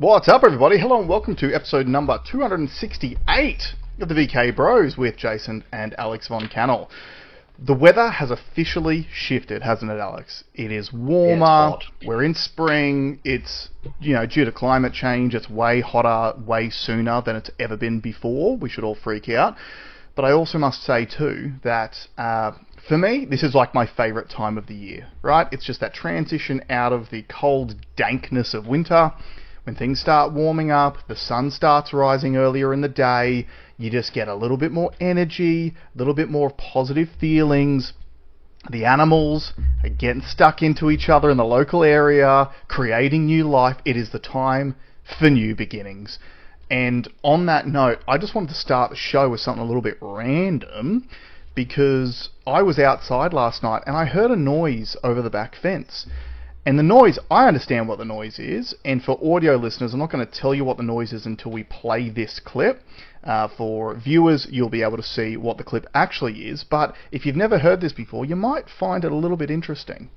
What's up, everybody? Hello and welcome to episode number 268 of the VK Bros with Jason and Alex Von Cannell. The weather has officially shifted, hasn't it, Alex? It is warmer. Yeah, it's hot. We're in spring. It's, due to climate change, it's way hotter, way sooner than it's ever been before. We should all freak out. But I also must say, too, that for me, this is like my favourite time of the year, right? It's just that transition out of the cold dankness of winter. When things start warming up, the sun starts rising earlier in the day, you just get a little bit more energy, a little bit more positive feelings. The animals are getting stuck into each other in the local area, creating new life. It is the time for new beginnings. And on that note, I just wanted to start the show with something a little bit random, because I was outside last night and I heard a noise over the back fence. And the noise, I understand what the noise is, and for audio listeners, I'm not going to tell you what the noise is until we play this clip. For viewers, you'll be able to see what the clip actually is, but if you've never heard this before, you might find it a little bit interesting.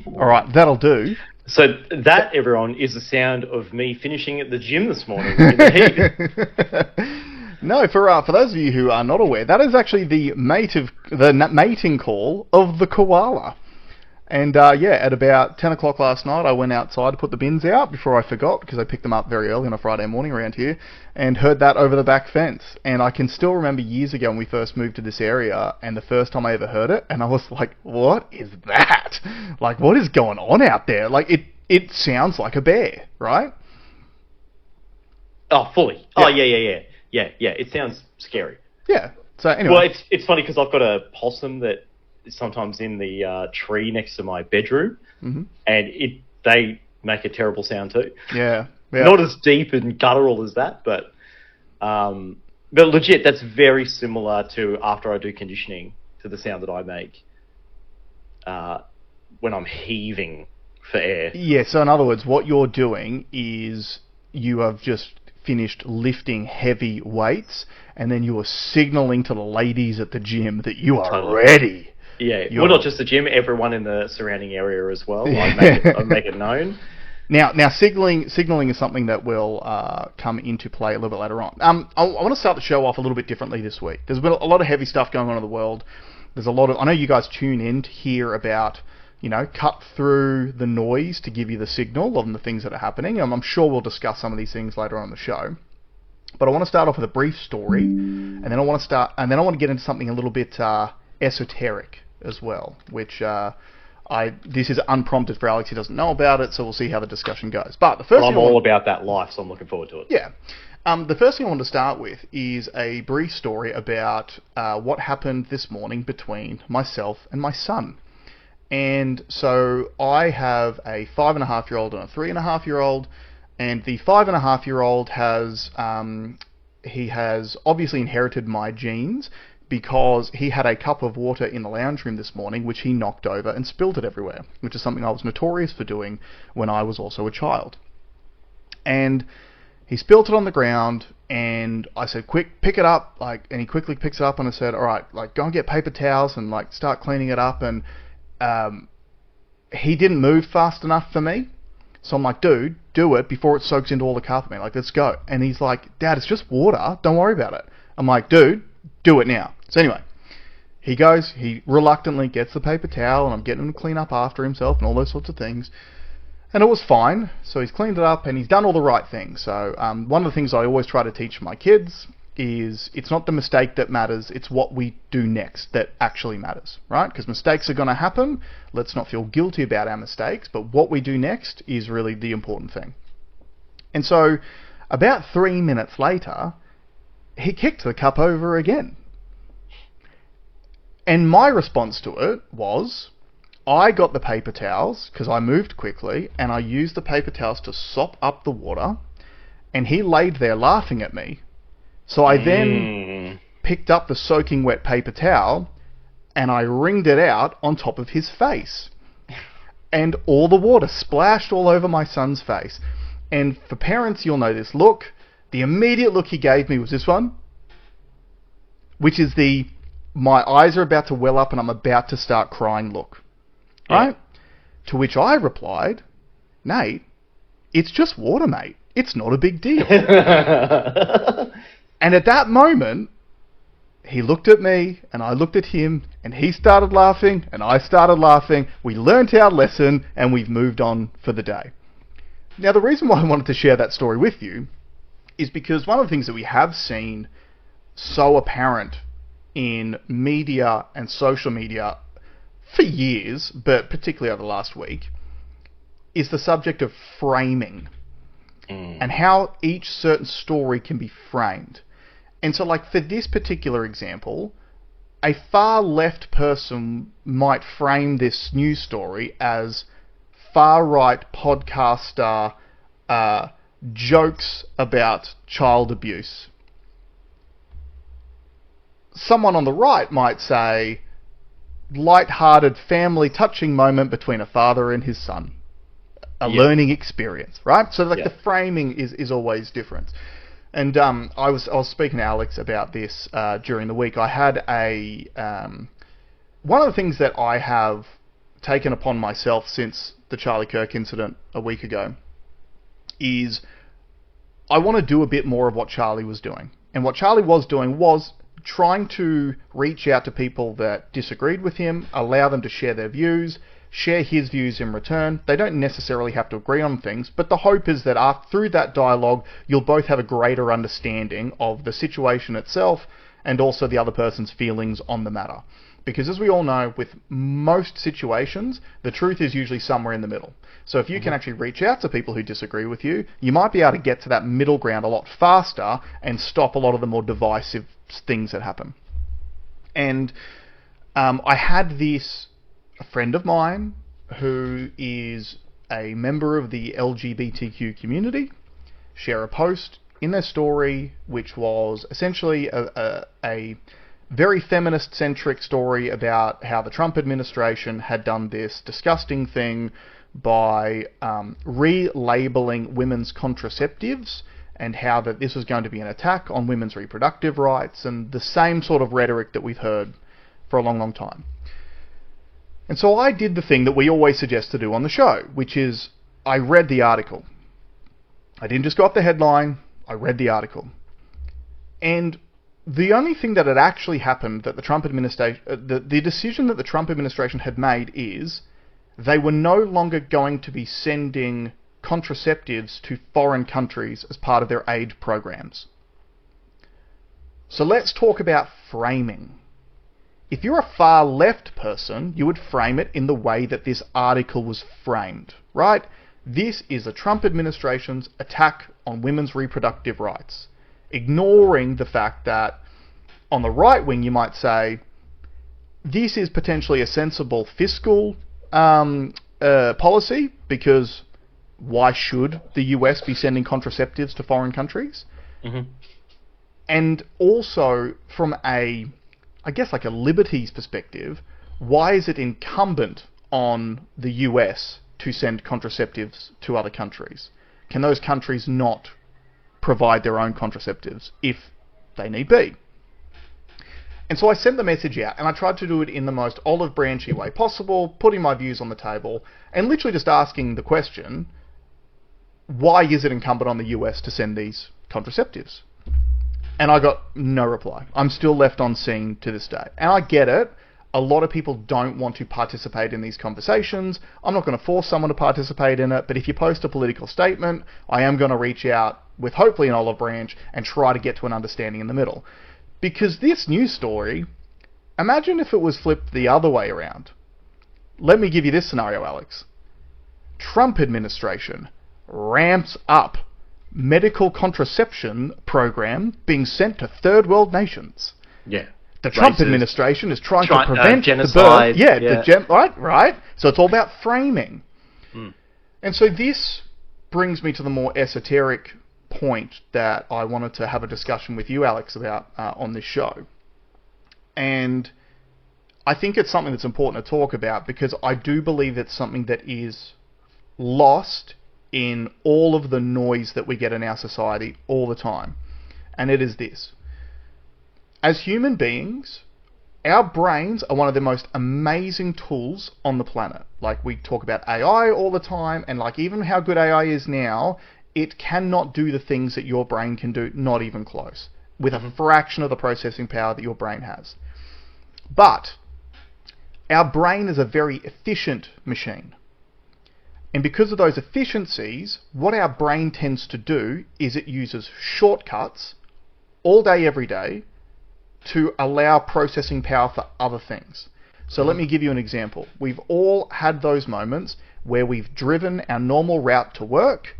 Alright, that'll do. So that, everyone, is the sound of me finishing at the gym this morning in the heat. No, for those of you who are not aware, that is actually the mating call of the koala. And at about 10 o'clock last night, I went outside to put the bins out before I forgot, because I picked them up very early on a Friday morning around here, and heard that over the back fence. And I can still remember years ago when we first moved to this area, and the first time I ever heard it, and I was like, what is that? Like, what is going on out there? Like, it sounds like a bear, right? Oh, fully. Yeah. Oh, yeah. It sounds scary. Yeah. So anyway. Well, it's funny because I've got a possum that is sometimes in the tree next to my bedroom, mm-hmm. and they make a terrible sound too. Yeah. Not as deep and guttural as that, but legit, that's very similar to after I do conditioning, to the sound that I make when I'm heaving for air. Yeah, so in other words, what you're doing is you have just finished lifting heavy weights, and then you are signaling to the ladies at the gym that you are ready. Yeah, well, not just the gym, everyone in the surrounding area as well. I make it known. Now, signaling is something that will come into play a little bit later on. I want to start the show off a little bit differently this week. There's been a lot of heavy stuff going on in the world. There's a lot of, I know you guys tune in to hear about, cut through the noise to give you the signal of the things that are happening. I'm sure we'll discuss some of these things later on in the show. But I want to start off with a brief story, and then I want to get into something a little bit esoteric as well, which this is unprompted for Alex. He doesn't know about it, so we'll see how the discussion goes. But the first I'm all about that life, so I'm looking forward to it. Yeah. The first thing I want to start with is a brief story about what happened this morning between myself and my son. And so I have a 5.5-year-old and a 3.5-year-old, and the 5.5-year-old has obviously inherited my genes, because he had a cup of water in the lounge room this morning, which he knocked over and spilled it everywhere, which is something I was notorious for doing when I was also a child. And he spilt it on the ground, and I said, quick, pick it up, and he quickly picks it up, and I said, all right, go and get paper towels and start cleaning it up. And he didn't move fast enough for me. So I'm like, dude, do it before it soaks into all the carpet, man. Let's go. And he's like, Dad, it's just water. Don't worry about it. I'm like, dude, do it now. So anyway, he reluctantly gets the paper towel, and I'm getting him to clean up after himself and all those sorts of things. And it was fine. So he's cleaned it up and he's done all the right things. So one of the things I always try to teach my kids is it's not the mistake that matters, it's what we do next that actually matters, right? Because mistakes are going to happen. Let's not feel guilty about our mistakes, but what we do next is really the important thing. And so about 3 minutes later, he kicked the cup over again. And my response to it was, I got the paper towels, because I moved quickly, and I used the paper towels to sop up the water, and he laid there laughing at me. So I then picked up the soaking wet paper towel and I wringed it out on top of his face. And all the water splashed all over my son's face. And for parents, you'll know this look. The immediate look he gave me was this one, which is the my eyes are about to well up and I'm about to start crying look. Right? Yeah. To which I replied, Nate, it's just water, mate. It's not a big deal. And at that moment, he looked at me and I looked at him and he started laughing and I started laughing. We learnt our lesson and we've moved on for the day. Now, the reason why I wanted to share that story with you is because one of the things that we have seen so apparent in media and social media for years, but particularly over the last week, is the subject of framing and how each certain story can be framed. And so, like, for this particular example, a far left person might frame this news story as far-right podcaster jokes about child abuse. Someone on the right might say, light-hearted family touching moment between a father and his son. A learning experience, right? So, like, the framing is always different. And I was speaking to Alex about this during the week. I had one of the things that I have taken upon myself since the Charlie Kirk incident a week ago is I want to do a bit more of what Charlie was doing. And what Charlie was doing was trying to reach out to people that disagreed with him, allow them to share their views, share his views in return. They don't necessarily have to agree on things, but the hope is that through that dialogue, you'll both have a greater understanding of the situation itself and also the other person's feelings on the matter. Because as we all know, with most situations, the truth is usually somewhere in the middle. So if you can actually reach out to people who disagree with you, you might be able to get to that middle ground a lot faster and stop a lot of the more divisive things that happen. And I had a friend of mine who is a member of the LGBTQ community share a post in their story which was essentially a very feminist-centric story about how the Trump administration had done this disgusting thing by relabeling women's contraceptives and how that this was going to be an attack on women's reproductive rights and the same sort of rhetoric that we've heard for a long, long time. And so I did the thing that we always suggest to do on the show, which is I read the article. I didn't just go off the headline, I read the article. And the only thing that had actually happened that the Trump administration, the decision that the Trump administration had made is they were no longer going to be sending contraceptives to foreign countries as part of their aid programs. So let's talk about framing. If you're a far left person, you would frame it in the way that this article was framed, right? This is the Trump administration's attack on women's reproductive rights, ignoring the fact that on the right wing you might say, this is potentially a sensible fiscal policy because why should the US be sending contraceptives to foreign countries? Mm-hmm. And also from a liberties perspective, why is it incumbent on the US to send contraceptives to other countries? Can those countries not provide their own contraceptives if they need be? And so I sent the message out, and I tried to do it in the most olive branchy way possible, putting my views on the table, and literally just asking the question, why is it incumbent on the US to send these contraceptives? And I got no reply. I'm still left on scene to this day. And I get it. A lot of people don't want to participate in these conversations. I'm not going to force someone to participate in it, but if you post a political statement, I am going to reach out with hopefully an olive branch and try to get to an understanding in the middle. Because this news story, imagine if it was flipped the other way around. Let me give you this scenario, Alex. Trump administration ramps up medical contraception program being sent to third world nations. Yeah. The Trump administration is trying to prevent genocide. The birth. Right. So it's all about framing. And so this brings me to the more esoteric point that I wanted to have a discussion with you, Alex, about on this show. And I think it's something that's important to talk about because I do believe it's something that is lost in all of the noise that we get in our society all the time. And it is this. As human beings, our brains are one of the most amazing tools on the planet. Like, we talk about AI all the time, and like even how good AI is now, it cannot do the things that your brain can do, not even close, with a fraction of the processing power that your brain has. But our brain is a very efficient machine. And because of those efficiencies, what our brain tends to do is it uses shortcuts all day, every day, to allow processing power for other things. So let me give you an example. We've all had those moments where we've driven our normal route to work,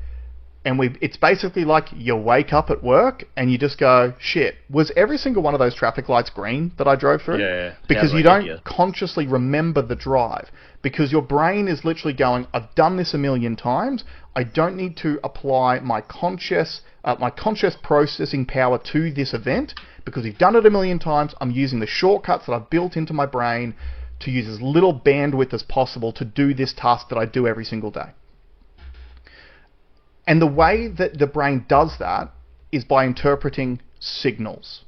and it's basically like you wake up at work and you just go, shit, was every single one of those traffic lights green that I drove through? Yeah. Because you don't consciously remember the drive. Because your brain is literally going, I've done this a million times. I don't need to apply my conscious processing power to this event, because we've done it a million times. I'm using the shortcuts that I've built into my brain to use as little bandwidth as possible to do this task that I do every single day. And the way that the brain does that is by interpreting signals.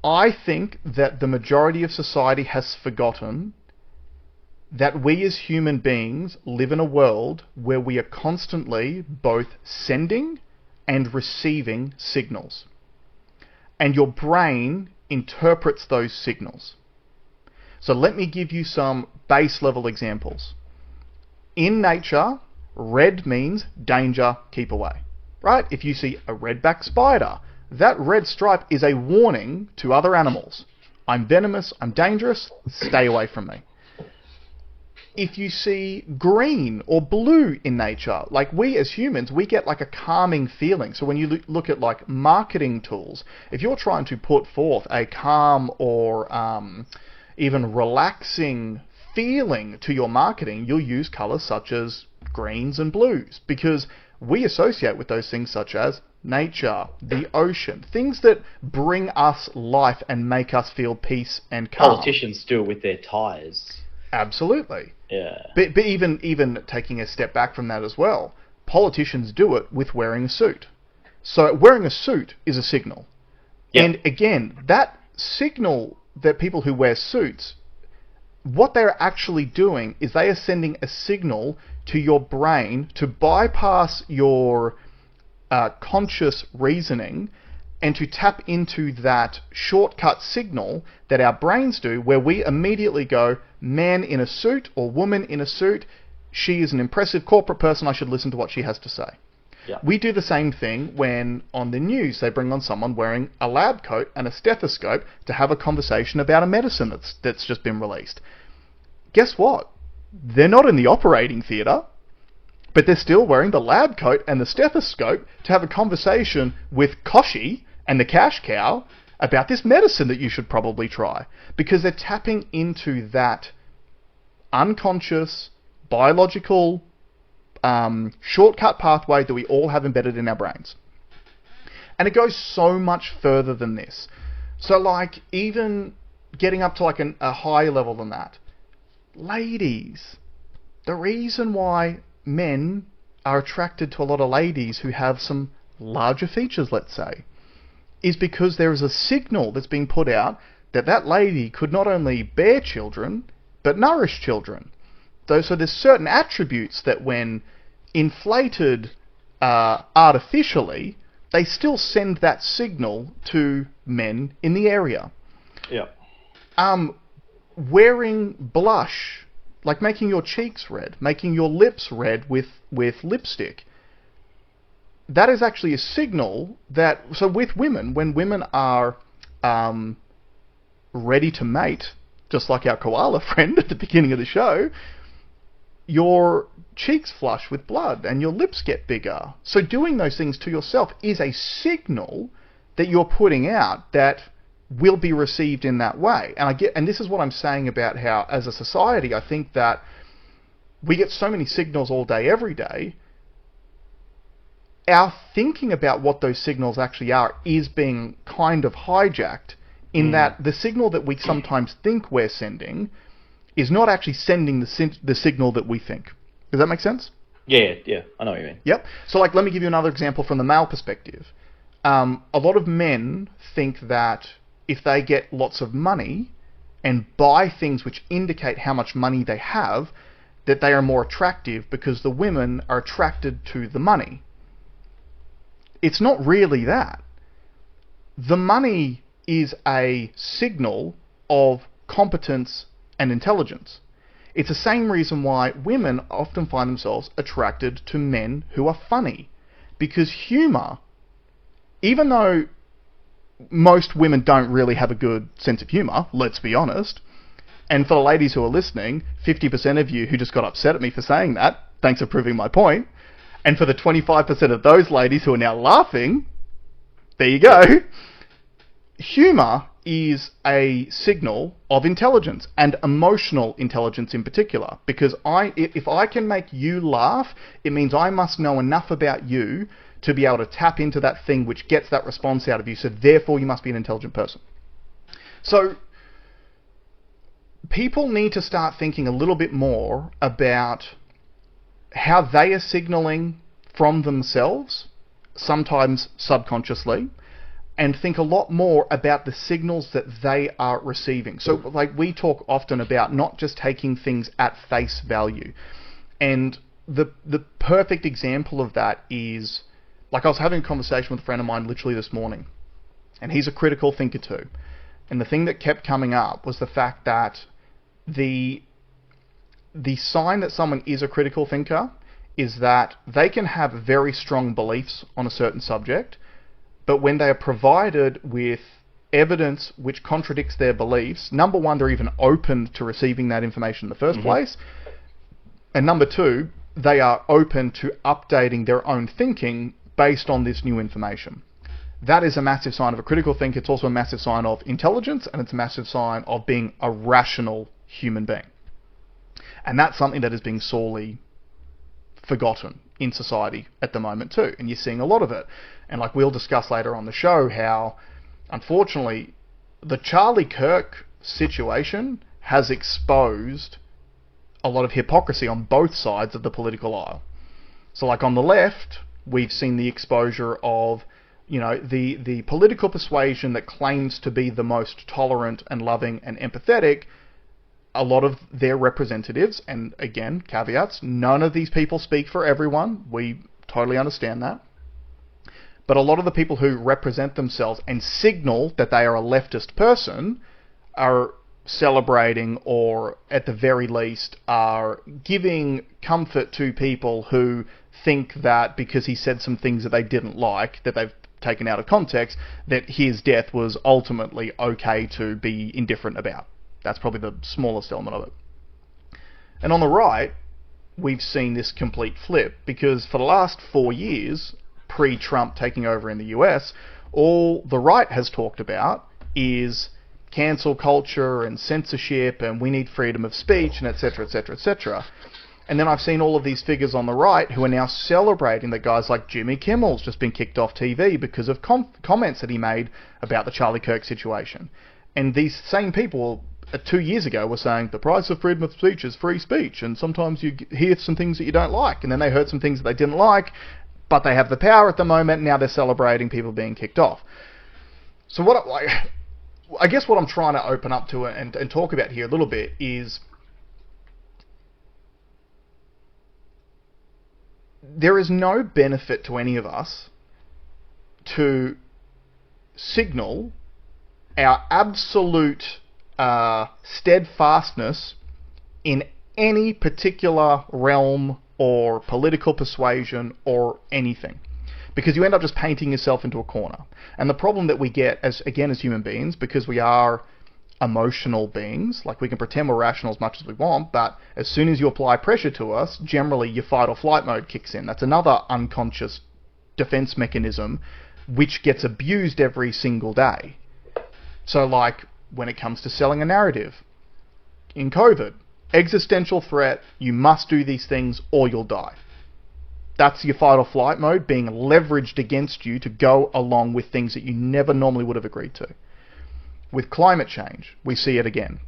I think that the majority of society has forgotten that we as human beings live in a world where we are constantly both sending and receiving signals. And your brain interprets those signals. So let me give you some base level examples. In nature, red means danger, keep away. Right? If you see a redback spider, that red stripe is a warning to other animals. I'm venomous, I'm dangerous, stay away from me. If you see green or blue in nature, like we as humans, we get like a calming feeling. So when you look at like marketing tools, if you're trying to put forth a calm or even relaxing feeling to your marketing, you'll use colors such as greens and blues, because we associate with those things such as nature, the ocean, things that bring us life and make us feel peace and calm. Politicians do it with their ties. Absolutely. Yeah. But even taking a step back from that as well, politicians do it with wearing a suit. So wearing a suit is a signal. Yep. And again, that signal that people who wear suits, what they're actually doing is they are sending a signal to your brain to bypass your conscious reasoning and to tap into that shortcut signal that our brains do, where we immediately go, man in a suit or woman in a suit, she is an impressive corporate person, I should listen to what she has to say. Yeah. We do the same thing when on the news they bring on someone wearing a lab coat and a stethoscope to have a conversation about a medicine that's just been released. Guess what? They're not in the operating theatre, but they're still wearing the lab coat and the stethoscope to have a conversation with Koshi and the cash cow about this medicine that you should probably try, because they're tapping into that unconscious, biological, shortcut pathway that we all have embedded in our brains. And it goes so much further than this. So like even getting up to like a higher level than that. Ladies. The reason why men are attracted to a lot of ladies who have some larger features, let's say, is because there is a signal that's being put out that that lady could not only bear children, but nourish children. So there's certain attributes that when inflated artificially, they still send that signal to men in the area. Yeah. Wearing blush, like making your cheeks red, making your lips red with lipstick, that is actually a signal that, so with women, when women are ready to mate, just like our koala friend at the beginning of the show, your cheeks flush with blood and your lips get bigger. So doing those things to yourself is a signal that you're putting out that will be received in that way. And this is what I'm saying about how, as a society, I think that we get so many signals all day, every day, our thinking about what those signals actually are is being kind of hijacked in that the signal that we sometimes think we're sending is not actually sending the signal that we think. Does that make sense? Yeah, I know what you mean. Yep. So, like, let me give you another example from the male perspective. A lot of men think that if they get lots of money and buy things which indicate how much money they have, that they are more attractive because the women are attracted to the money. It's not really that. The money is a signal of competence and intelligence. It's the same reason why women often find themselves attracted to men who are funny. Because humour, even though most women don't really have a good sense of humour, let's be honest, and for the ladies who are listening, 50% of you who just got upset at me for saying that, thanks for proving my point, and for the 25% of those ladies who are now laughing, there you go. Humour is a signal of intelligence, and emotional intelligence in particular. Because if I can make you laugh, it means I must know enough about you to be able to tap into that thing which gets that response out of you, so therefore you must be an intelligent person. So, people need to start thinking a little bit more about how they are signaling from themselves, sometimes subconsciously, and think a lot more about the signals that they are receiving. So, like, we talk often about not just taking things at face value. And the perfect example of that is, like, I was having a conversation with a friend of mine literally this morning, and he's a critical thinker too. And the thing that kept coming up was the fact that the sign that someone is a critical thinker is that they can have very strong beliefs on a certain subject, but when they are provided with evidence which contradicts their beliefs, number one, they're even open to receiving that information in the first place, and number two, they are open to updating their own thinking based on this new information. That is a massive sign of a critical thinker. It's also a massive sign of intelligence, and it's a massive sign of being a rational human being. And that's something that is being sorely forgotten in society at the moment too, and you're seeing a lot of it. And like we'll discuss later on the show, how unfortunately the Charlie Kirk situation has exposed a lot of hypocrisy on both sides of the political aisle. So like on the left, we've seen the exposure of, you know, the political persuasion that claims to be the most tolerant and loving and empathetic. A lot of their representatives, and again, caveats, none of these people speak for everyone. We totally understand that. But a lot of the people who represent themselves and signal that they are a leftist person are celebrating, or at the very least are giving comfort to people who think that because he said some things that they didn't like, that they've taken out of context, that his death was ultimately okay to be indifferent about. That's probably the smallest element of it. And on the right, we've seen this complete flip, because for the last 4 years, pre-Trump taking over in the US, all the right has talked about is cancel culture and censorship, and we need freedom of speech, and etc, etc, etc. And then I've seen all of these figures on the right who are now celebrating that guys like Jimmy Kimmel's just been kicked off TV because of comments that he made about the Charlie Kirk situation. And these same people 2 years ago were saying the price of freedom of speech is free speech, and sometimes you hear some things that you don't like, and then they heard some things that they didn't like, but they have the power at the moment, and now they're celebrating people being kicked off. So I guess what I'm trying to open up to and talk about here a little bit is there is no benefit to any of us to signal our absolute steadfastness in any particular realm or political persuasion or anything, because you end up just painting yourself into a corner. And the problem that we get as human beings, because we are emotional beings, like we can pretend we're rational as much as we want, but as soon as you apply pressure to us, generally your fight or flight mode kicks in. That's another unconscious defense mechanism which gets abused every single day. So like when it comes to selling a narrative, in COVID, existential threat, you must do these things or you'll die. That's your fight or flight mode being leveraged against you to go along with things that you never normally would have agreed to. With climate change, we see it again.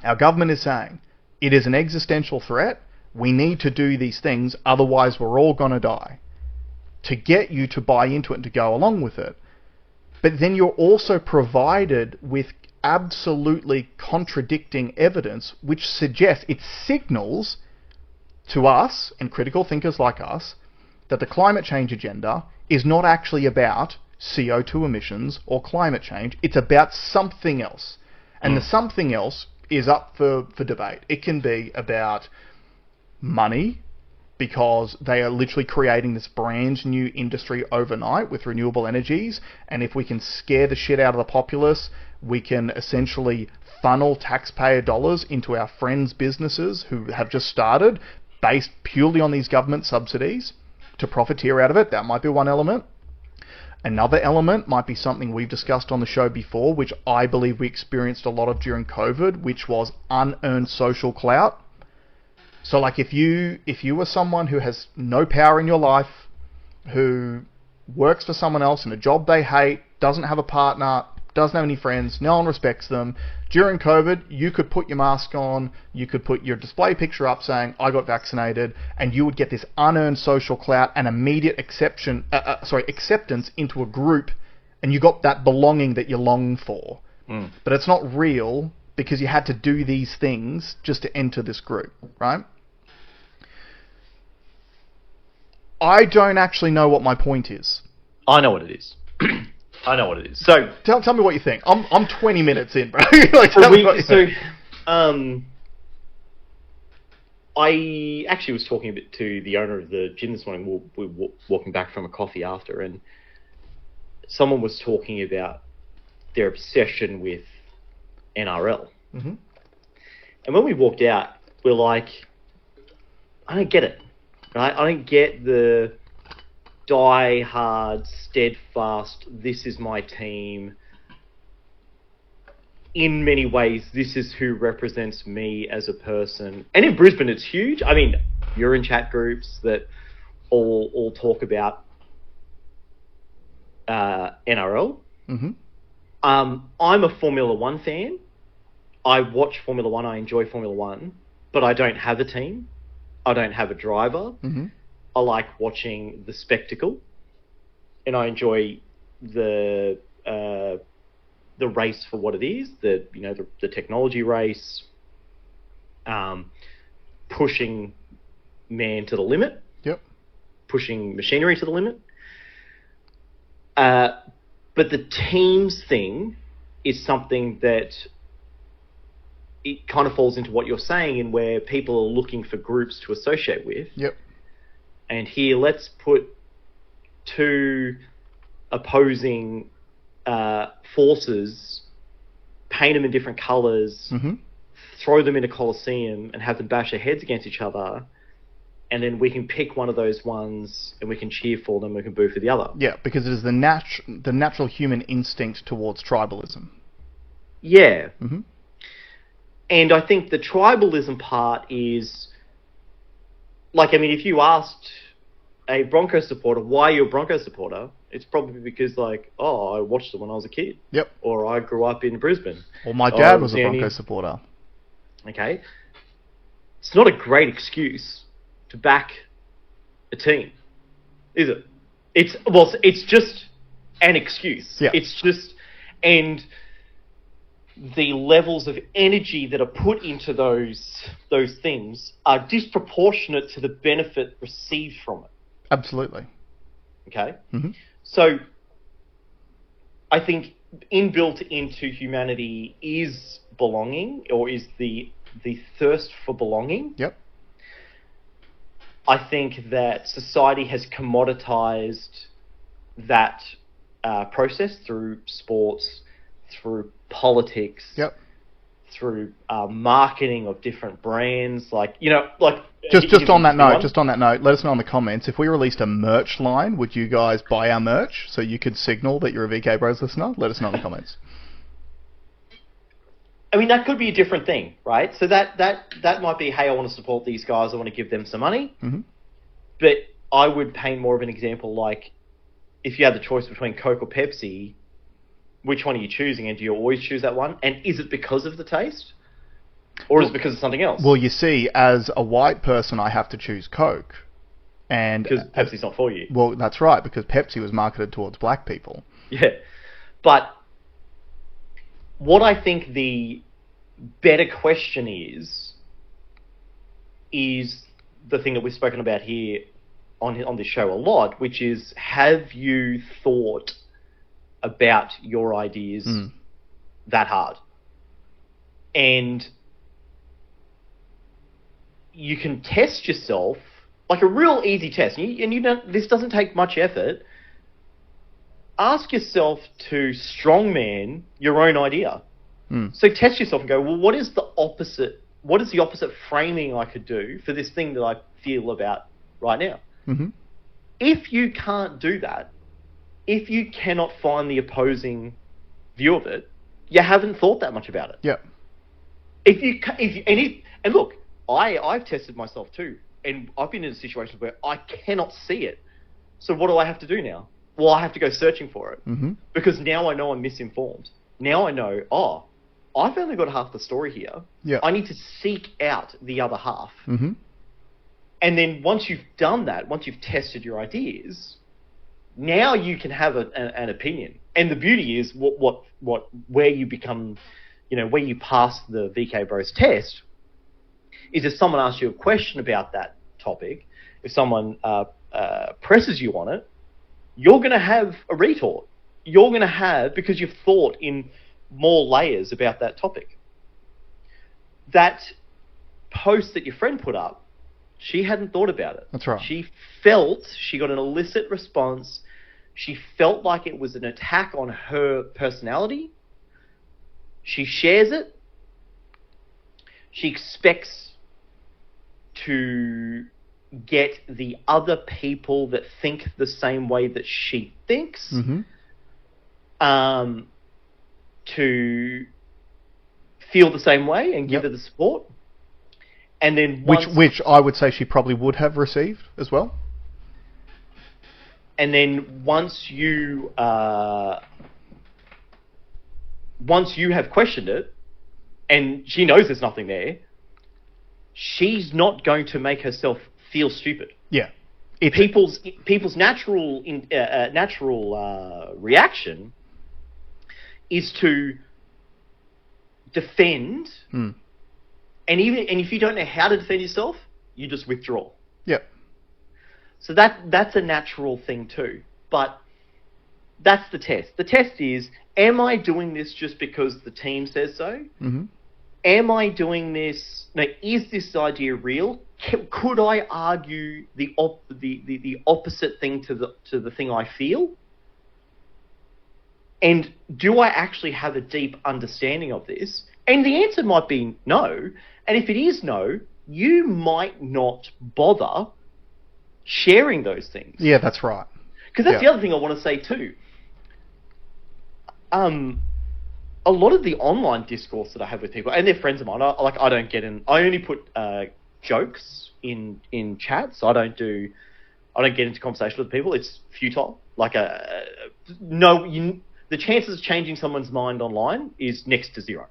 Our government is saying it is an existential threat. We need to do these things, otherwise we're all going to die. To get you to buy into it and to go along with it. But then you're also provided with absolutely contradicting evidence which suggests, it signals to us and critical thinkers like us that the climate change agenda is not actually about CO2 emissions or climate change. It's about something else. And the something else is up for debate. It can be about money, because they are literally creating this brand new industry overnight with renewable energies. And if we can scare the shit out of the populace, we can essentially funnel taxpayer dollars into our friends' businesses who have just started based purely on these government subsidies to profiteer out of it. That might be one element. Another element might be something we've discussed on the show before, which I believe we experienced a lot of during COVID, which was unearned social clout. So like if you were someone who has no power in your life, who works for someone else in a job they hate, doesn't have a partner, doesn't have any friends, no one respects them, during COVID, you could put your mask on, you could put your display picture up saying, I got vaccinated, and you would get this unearned social clout and immediate acceptance into a group, and you got that belonging that you long for. But it's not real, because you had to do these things just to enter this group, right? I don't actually know what my point is. I know what it is. I know what it is. So tell me what you think. I'm 20 minutes in, bro. I actually was talking a bit to the owner of the gym this morning. We were walking back from a coffee after, and someone was talking about their obsession with NRL. Mm-hmm. And when we walked out, we're like, I don't get it. Right? I don't get the die-hard, steadfast, this is my team. In many ways, this is who represents me as a person. And in Brisbane, it's huge. I mean, you're in chat groups that all talk about NRL. Mm-hmm. I'm a Formula One fan. I watch Formula One. I enjoy Formula One, but I don't have a team. I don't have a driver. Mm-hmm. I like watching the spectacle, and I enjoy the race for what it is. The technology race, pushing man to the limit. Yep. Pushing machinery to the limit. But the teams thing is something that it kind of falls into what you're saying, in where people are looking for groups to associate with. Yep. And here, let's put two opposing forces, paint them in different colours, mm-hmm. throw them in a coliseum, and have them bash their heads against each other. And then we can pick one of those ones, and we can cheer for them, we can boo for the other. Yeah, because it is the natural human instinct towards tribalism. Yeah. Mm-hmm. And I think the tribalism part is, like, I mean, if you asked a Broncos supporter, why you're a Broncos supporter, it's probably because, like, oh, I watched them when I was a kid. Yep. Or I grew up in Brisbane. Or my dad was a Broncos supporter. Okay. It's not a great excuse to back a team, is it? It's just an excuse. Yeah. It's just, and the levels of energy that are put into those things are disproportionate to the benefit received from it. Absolutely. Okay? Mm-hmm. So I think inbuilt into humanity is belonging, or is the thirst for belonging. Yep. I think that society has commoditized that process through sports, through politics, yep. through marketing of different brands. Like, just on that note, let us know in the comments, if we released a merch line, would you guys buy our merch so you could signal that you're a VK Bros listener? Let us know in the comments. I mean, that could be a different thing, right? So that might be, hey, I want to support these guys, I want to give them some money. Mm-hmm. But I would paint more of an example like if you had the choice between Coke or Pepsi, which one are you choosing, and do you always choose that one? And is it because of the taste? Or is it because of something else? Well, you see, as a white person, I have to choose Coke. And because Pepsi's not for you. Well, that's right, because Pepsi was marketed towards black people. Yeah. But what I think the better question is the thing that we've spoken about here on this show a lot, which is, have you thought about your ideas that hard? And you can test yourself, like a real easy test, and you don't, this doesn't take much effort. Ask yourself to strongman your own idea. So test yourself and go, well, what is the opposite framing I could do for this thing that I feel about right now? If you can't do that, if you cannot find the opposing view of it, you haven't thought that much about it. Yep. And look, I've tested myself too, and I've been in situations where I cannot see it. So what do I have to do now? Well, I have to go searching for it because now I know I'm misinformed. Now I know, I've only got half the story here. Yeah. I need to seek out the other half. And then once you've done that, once you've tested your ideas, now you can have an opinion. And the beauty is where you become, where you pass the VK Bros test is if someone asks you a question about that topic, if someone presses you on it, you're going to have a retort. You're going to have, because you've thought in more layers about that topic. That post that your friend put up, she hadn't thought about it. That's right. She got an illicit response. She felt like it was an attack on her personality. She shares it. She expects to get the other people that think the same way that she thinks to feel the same way and give her the support. And then which I would say she probably would have received as well. And then once you have questioned it, and she knows there's nothing there, she's not going to make herself feel stupid. Yeah. People's natural reaction is to defend. And if you don't know how to defend yourself, you just withdraw. Yep. So that's a natural thing too. But that's the test. The test is, am I doing this just because the team says so? Am I doing this? Now, is this idea real? Could I argue the opposite thing to the thing I feel? And do I actually have a deep understanding of this? And the answer might be no. And if it is no, you might not bother sharing those things. Yeah, that's right. Because that's the other thing I want to say too. A lot of the online discourse that I have with people, and they're friends of mine, I don't get in. I only put jokes in chats. I don't get into conversation with people. It's futile. The chances of changing someone's mind online is next to zero.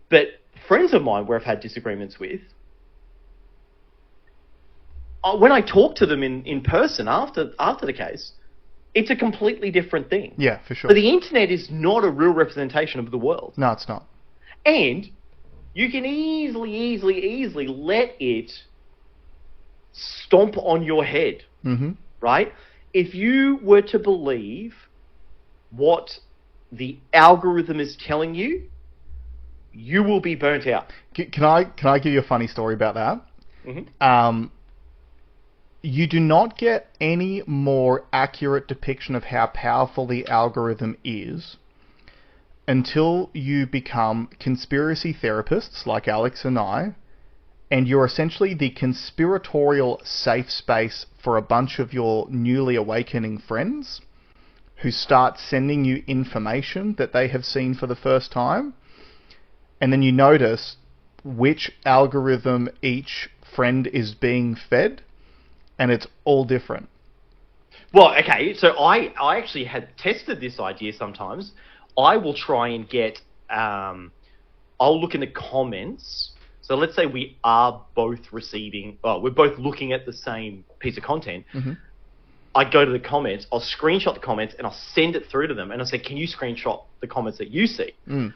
But friends of mine where I've had disagreements with, when I talk to them in person after the case, it's a completely different thing. Yeah, for sure. But the internet is not a real representation of the world. No, it's not. And you can easily let it stomp on your head, right? If you were to believe what the algorithm is telling you, you will be burnt out. Can I give you a funny story about that? You do not get any more accurate depiction of how powerful the algorithm is until you become conspiracy therapists like Alex and I, and you're essentially the conspiratorial safe space for a bunch of your newly awakening friends who start sending you information that they have seen for the first time, and then you notice which algorithm each friend is being fed, and it's all different. Well, okay, so I actually had tested this idea sometimes. I will try and get, I'll look in the comments. So let's say we are both we're both looking at the same piece of content. Mm-hmm. I go to the comments, I'll screenshot the comments, and I'll send it through to them, and I'll say, can you screenshot the comments that you see? Mm.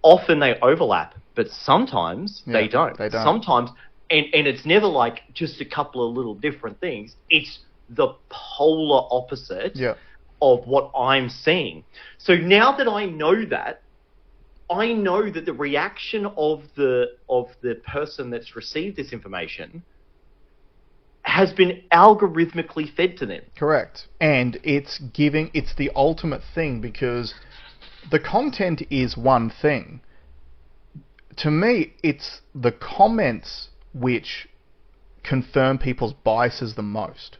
Often they overlap, but sometimes Yeah, they don't. they don't. Sometimes, and it's never like just a couple of little different things. It's the polar opposite of what I'm seeing. So now that I know that the reaction of the person that's received this information has been algorithmically fed to them. Correct. And it's the ultimate thing, because the content is one thing. To me, it's the comments which confirm people's biases the most.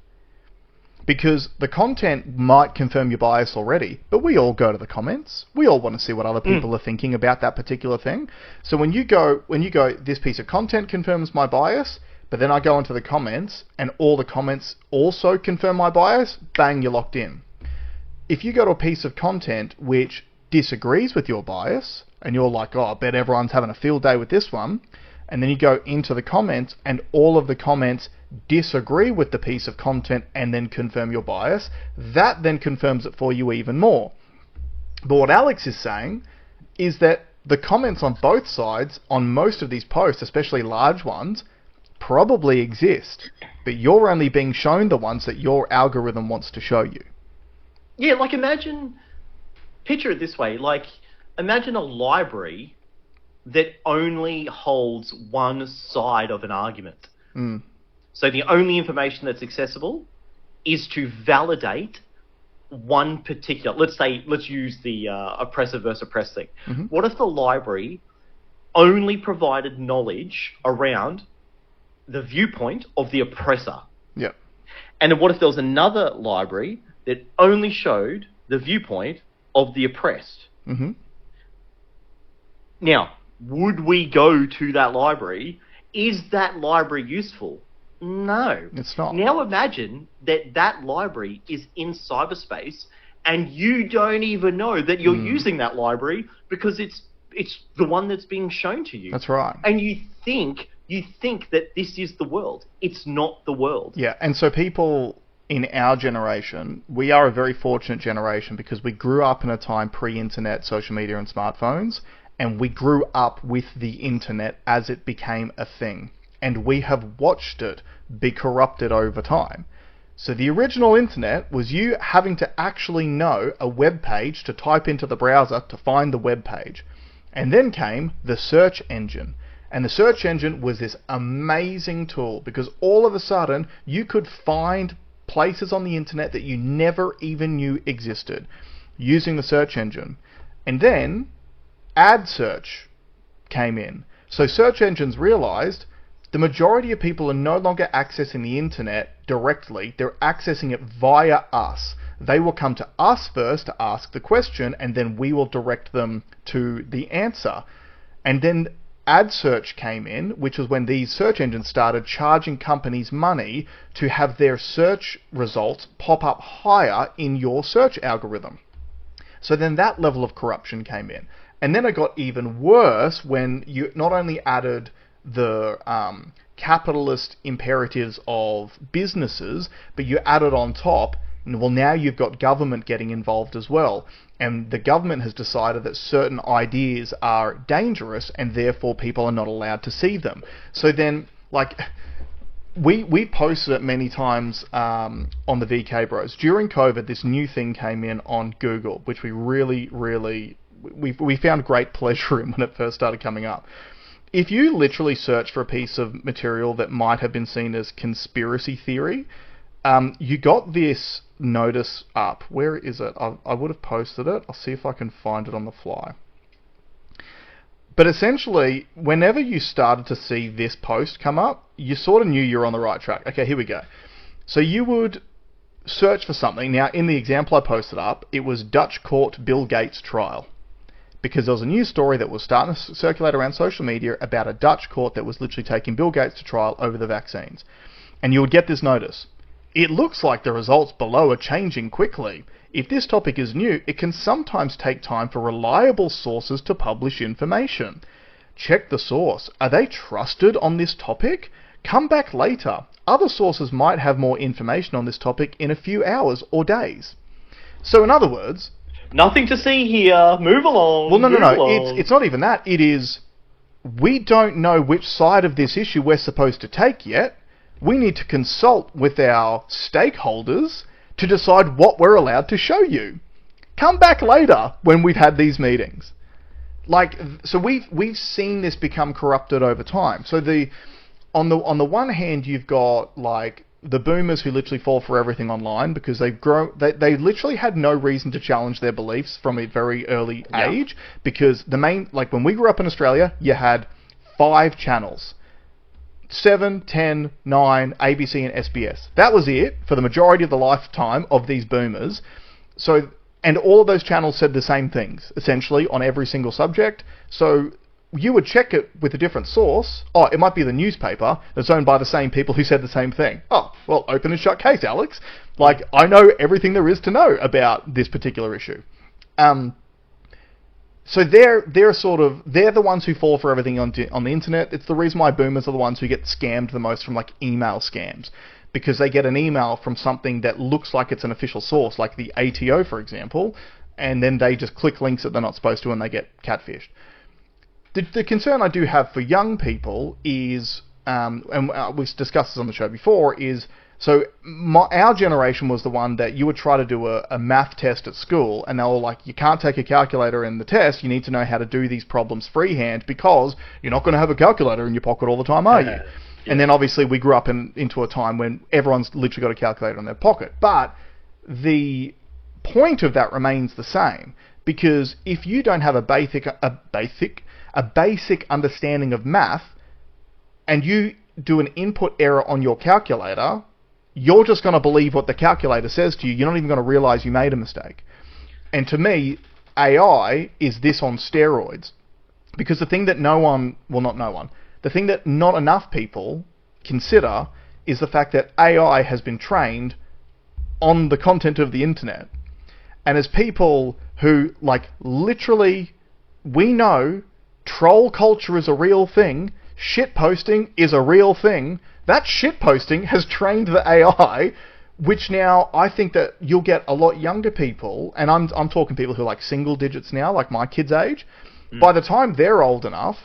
Because the content might confirm your bias already, but we all go to the comments. We all want to see what other people are thinking about that particular thing. So when you go, this piece of content confirms my bias, but then I go into the comments and all the comments also confirm my bias, bang, you're locked in. If you go to a piece of content which disagrees with your bias, and you're like, oh, I bet everyone's having a field day with this one, and then you go into the comments and all of the comments disagree with the piece of content and then confirm your bias, that then confirms it for you even more. But what Alex is saying is that the comments on both sides on most of these posts, especially large ones, probably exist, but you're only being shown the ones that your algorithm wants to show you. Yeah, like picture it this way, like imagine a library that only holds one side of an argument. Mm. So the only information that's accessible is to validate one particular, let's use the oppressor versus oppressed thing. Mm-hmm. What if the library only provided knowledge around the viewpoint of the oppressor? Yep. And then what if there was another library that only showed the viewpoint of the oppressed? Mm-hmm. Now, would we go to that library? Is that library useful? No. It's not. Now imagine that library is in cyberspace and you don't even know that you're using that library because it's the one that's being shown to you. That's right. And you think that this is the world. It's not the world. Yeah, and so people in our generation, we are a very fortunate generation because we grew up in a time pre-internet, social media and smartphones, and we grew up with the internet as it became a thing. And we have watched it be corrupted over time. So the original internet was you having to actually know a web page to type into the browser to find the web page. And then came the search engine. And the search engine was this amazing tool because all of a sudden you could find places on the internet that you never even knew existed using the search engine. And then ad search came in. So search engines realized the majority of people are no longer accessing the internet directly. They're accessing it via us. They will come to us first to ask the question, and then we will direct them to the answer. And then ad search came in, which was when these search engines started charging companies money to have their search results pop up higher in your search algorithm. So then that level of corruption came in. And then it got even worse when you not only added the capitalist imperatives of businesses, but you added on top, well, now you've got government getting involved as well. And the government has decided that certain ideas are dangerous and therefore people are not allowed to see them. So then, like, we posted it many times on the VK Bros. During COVID, this new thing came in on Google, which we really, we found great pleasure in when it first started coming up. If you literally search for a piece of material that might have been seen as conspiracy theory, you got this notice up. Where is it? I would have posted it. I'll see if I can find it on the fly. But essentially, whenever you started to see this post come up, you sort of knew you were on the right track. Okay, here we go. So you would search for something. Now, in the example I posted up, it was Dutch court Bill Gates trial. Because there was a news story that was starting to circulate around social media about a Dutch court that was literally taking Bill Gates to trial over the vaccines. And you would get this notice. It looks like the results below are changing quickly. If this topic is new, it can sometimes take time for reliable sources to publish information. Check the source. Are they trusted on this topic? Come back later. Other sources might have more information on this topic in a few hours or days. So in other words... Nothing to see here. Move along. Well, no. It's not even that. It is... We don't know which side of this issue we're supposed to take yet. We need to consult with our stakeholders to decide what we're allowed to show you. Come back later when we've had these meetings. So we've seen this become corrupted over time. So on the one hand, you've got like the boomers who literally fall for everything online because they literally had no reason to challenge their beliefs from a very early age, because when we grew up in Australia, you had 5 channels. 7, 10, 9, ABC and SBS. That was it for the majority of the lifetime of these boomers. And all of those channels said the same things, essentially, on every single subject. So you would check it with a different source. Oh, it might be the newspaper that's owned by the same people who said the same thing. Oh, well, open and shut case, Alex. I know everything there is to know about this particular issue. So they're the ones who fall for everything on the internet. It's the reason why boomers are the ones who get scammed the most from email scams, because they get an email from something that looks like it's an official source, like the ATO, for example, and then they just click links that they're not supposed to and they get catfished. The concern I do have for young people is, and we've discussed this on the show before, is our generation was the one that you would try to do a math test at school, and they were like, you can't take a calculator in the test, you need to know how to do these problems freehand, because you're not going to have a calculator in your pocket all the time, are you? Yeah. And then obviously we grew up into a time when everyone's literally got a calculator in their pocket. But the point of that remains the same, because if you don't have a basic understanding of math, and you do an input error on your calculator, you're just going to believe what the calculator says to you. You're not even going to realize you made a mistake. And to me, AI is this on steroids. Because the thing that the thing that not enough people consider is the fact that AI has been trained on the content of the internet. And as people who, literally, we know troll culture is a real thing, shitposting is a real thing. That shitposting has trained the AI, which now I think that you'll get a lot younger people, and I'm talking people who are single digits now, like my kids' age. By the time they're old enough,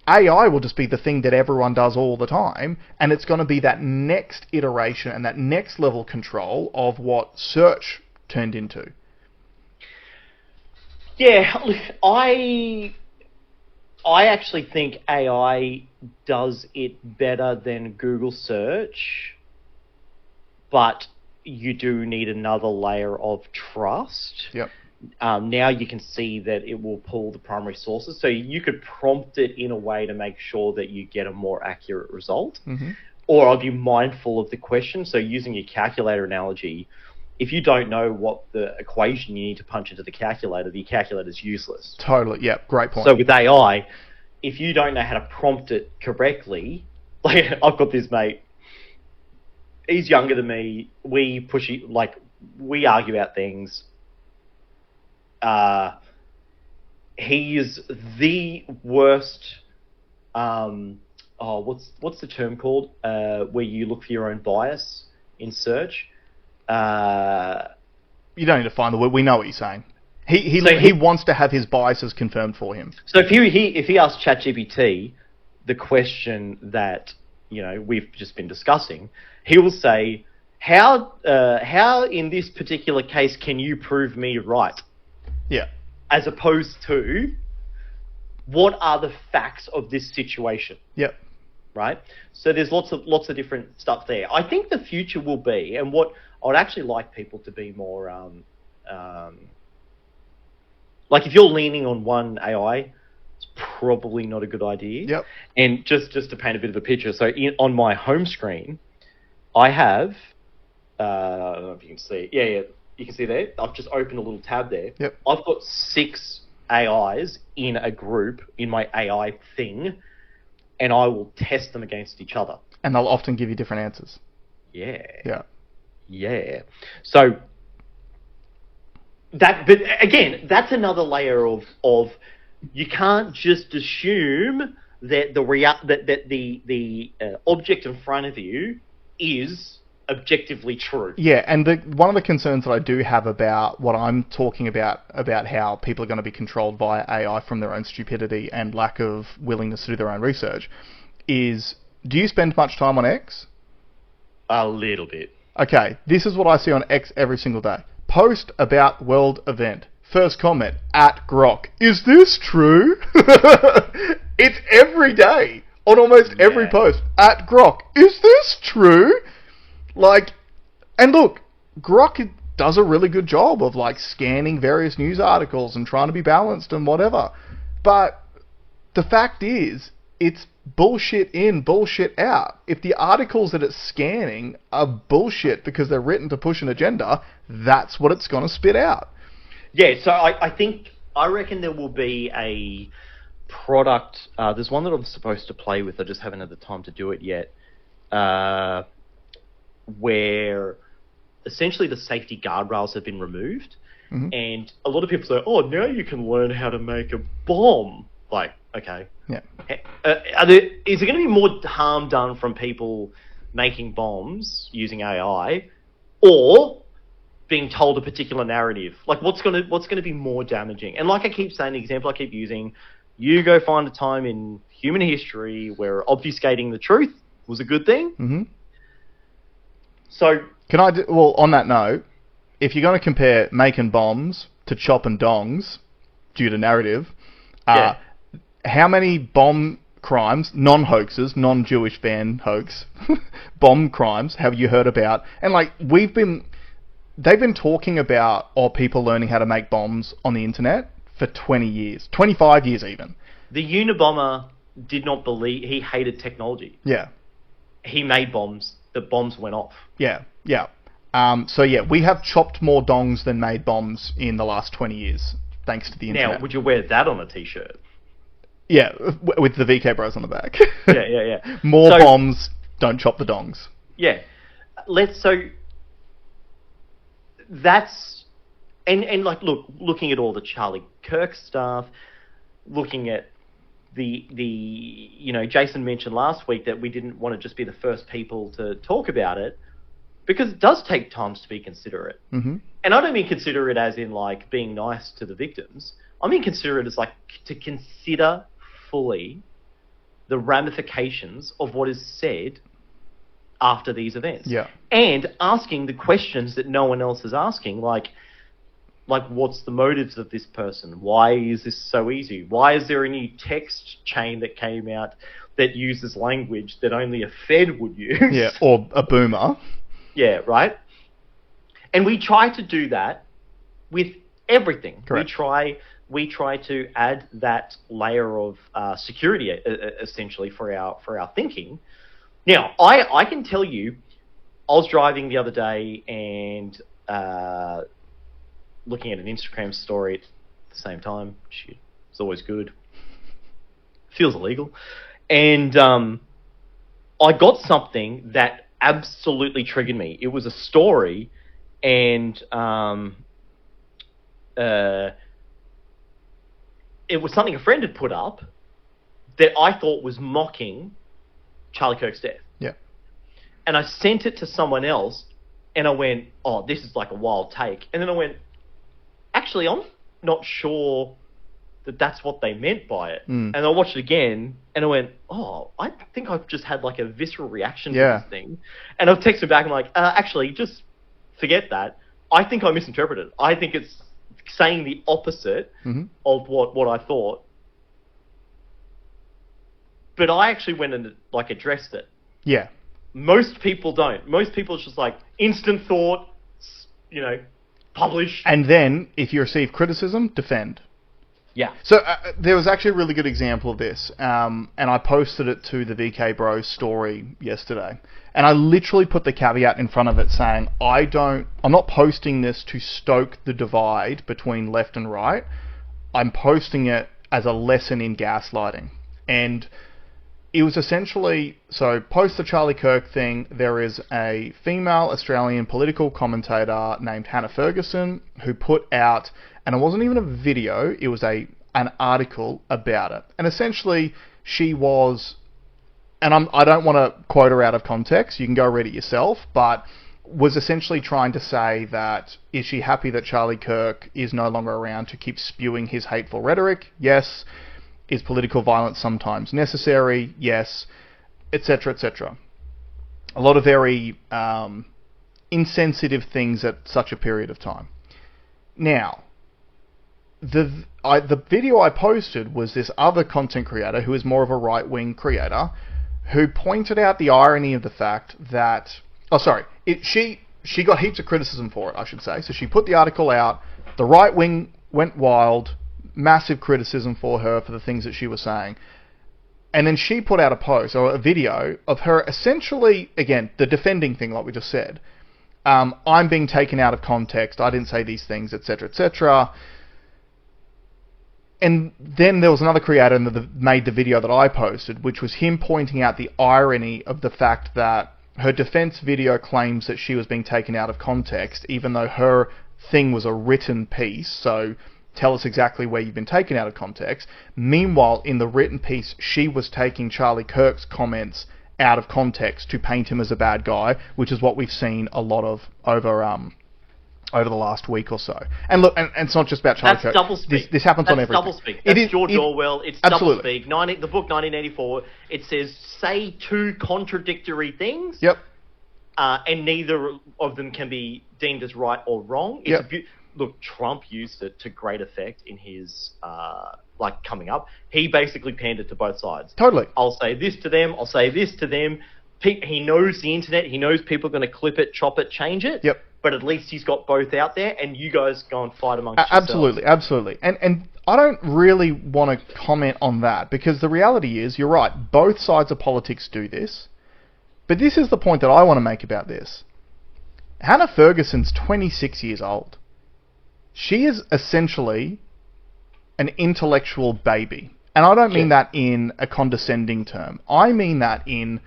AI will just be the thing that everyone does all the time, and it's going to be that next iteration and that next level control of what search turned into. Yeah, look, I actually think AI does it better than Google search, but you do need another layer of trust. Yep. Now you can see that it will pull the primary sources, so you could prompt it in a way to make sure that you get a more accurate result. Mm-hmm. Or are you mindful of the question? So using your calculator analogy, if you don't know what the equation you need to punch into the calculator is useless. Totally, yeah, great point. So with AI, if you don't know how to prompt it correctly, I've got this mate, he's younger than me, we argue about things. He is the worst, what's the term called, where you look for your own bias in search? You don't need to find the word. We know what you're saying. He wants to have his biases confirmed for him. So if he asks ChatGPT the question that we've just been discussing, he will say, how in this particular case can you prove me right? Yeah. As opposed to, what are the facts of this situation? Yep. Right? So there's lots of different stuff there. I think the future will be, and what I would actually like people to be more, if you're leaning on one AI, it's probably not a good idea. Yep. And just to paint a bit of a picture, so on my home screen, I have, I don't know if you can see, yeah, you can see there, I've just opened a little tab there. Yep. I've got 6 AIs in a group in my AI thing, and I will test them against each other. And they'll often give you different answers. Yeah. Yeah. Yeah. So but again, that's another layer of you can't just assume that the object in front of you is objectively true. Yeah, and one of the concerns that I do have about what I'm talking about how people are going to be controlled by AI from their own stupidity and lack of willingness to do their own research is, do you spend much time on X? A little bit. Okay, this is what I see on X every single day. Post about world event. First comment, @Grok. Is this true? It's every day on almost every post. @Grok. Is this true? Like, and look, Grok does a really good job of like scanning various news articles and trying to be balanced and whatever. But the fact is, it's bullshit in, bullshit out. If the articles that it's scanning are bullshit because they're written to push an agenda, that's what it's going to spit out. Yeah, so I reckon there will be a product. There's one that I'm supposed to play with. I just haven't had the time to do it yet. Where essentially the safety guardrails have been removed, and a lot of people say, "Oh, now you can learn how to make a bomb." Like, okay, yeah. Is there going to be more harm done from people making bombs using AI, or being told a particular narrative? Like, what's going to be more damaging? And like I keep saying, the example I keep using, you go find a time in human history where obfuscating the truth was a good thing. Mm-hmm. So well, on that note, if you're going to compare making bombs to chopping dongs due to narrative, how many bomb crimes, non-hoaxes, non-Jewish ban hoax, bomb crimes have you heard about? And like, they've been talking about people learning how to make bombs on the internet for 20 years, 25 years even. The Unabomber did not believe, he hated technology. Yeah. He made bombs, the bombs went off. Yeah. So yeah, we have chopped more dongs than made bombs in the last 20 years, thanks to the internet. Now, would you wear that on a t-shirt? Yeah, with the VK Bros on the back. Yeah. More bombs, don't chop the dongs. Yeah. That's... And like, looking at all the Charlie Kirk stuff, looking at Jason mentioned last week that we didn't want to just be the first people to talk about it, because it does take time to be considerate. Mm-hmm. And I don't mean considerate as in like being nice to the victims. I mean considerate as like to consider fully the ramifications of what is said after these events. Yeah. And asking the questions that no one else is asking, like what's the motives of this person? Why is this so easy? Why is there a new text chain that came out that uses language that only a Fed would use? Yeah, or a boomer. Yeah, right? And we try to do that with everything. Correct. We try to add that layer of security, essentially, for our thinking. Now, I can tell you, I was driving the other day and looking at an Instagram story at the same time. Shit, it's always good. Feels illegal. And I got something that absolutely triggered me. It was a story, and it was something a friend had put up that I thought was mocking Charlie Kirk's death. Yeah. And I sent it to someone else, and I went, "Oh, this is like a wild take." And then I went, "Actually, I'm not sure that that's what they meant by it." And I watched it again, and I went, "Oh, I think I've just had like a visceral reaction to this thing." And I've texted back and like, "Actually, just forget that. I think I misinterpreted it. I think it's saying the opposite of what I thought." But I actually went and like addressed it. Yeah. Most people don't. Most people it's just like instant thought, publish. And then, if you receive criticism, defend. Yeah. So there was actually a really good example of this, and I posted it to the VK Bros story yesterday. And I literally put the caveat in front of it saying, I'm not posting this to stoke the divide between left and right. I'm posting it as a lesson in gaslighting. And it was essentially, so post the Charlie Kirk thing, there is a female Australian political commentator named Hannah Ferguson who put out, and it wasn't even a video, it was an article about it. And essentially, she was, and I don't want to quote her out of context, you can go read it yourself, but was essentially trying to say that, is she happy that Charlie Kirk is no longer around to keep spewing his hateful rhetoric? Yes. Is political violence sometimes necessary? Yes, etc., etc. A lot of very insensitive things at such a period of time. Now, the video I posted was this other content creator who is more of a right-wing creator who pointed out the irony of the fact that... she got heaps of criticism for it, I should say. So she put the article out, the right-wing went wild, massive criticism for her for the things that she was saying. And then she put out a post, or a video, of her essentially, again, the defending thing like we just said. I'm being taken out of context, I didn't say these things, etc., etc. And then there was another creator that made the video that I posted, which was him pointing out the irony of the fact that her defense video claims that she was being taken out of context, even though her thing was a written piece, so tell us exactly where you've been taken out of context. Meanwhile, in the written piece, she was taking Charlie Kirk's comments out of context to paint him as a bad guy, which is what we've seen a lot of over the last week or so. And look, and it's not just about Charlie Kirk. That's doublespeak. This happens on everything. That's doublespeak. That's George Orwell. It's absolutely. doublespeak. The book 1984, it says, say two contradictory things. Yep. And neither of them can be deemed as right or wrong. It's Look, Trump used it to great effect in his, coming up. He basically pandered to both sides. Totally. I'll say this to them, I'll say this to them. He knows the internet, he knows people are going to clip it, chop it, change it. Yep. But at least he's got both out there, and you guys go and fight amongst yourselves. Absolutely. And I don't really want to comment on that, because the reality is, you're right, both sides of politics do this. But this is the point that I want to make about this. Hannah Ferguson's 26 years old. She is essentially an intellectual baby. And I don't mean that in a condescending term. I mean that in...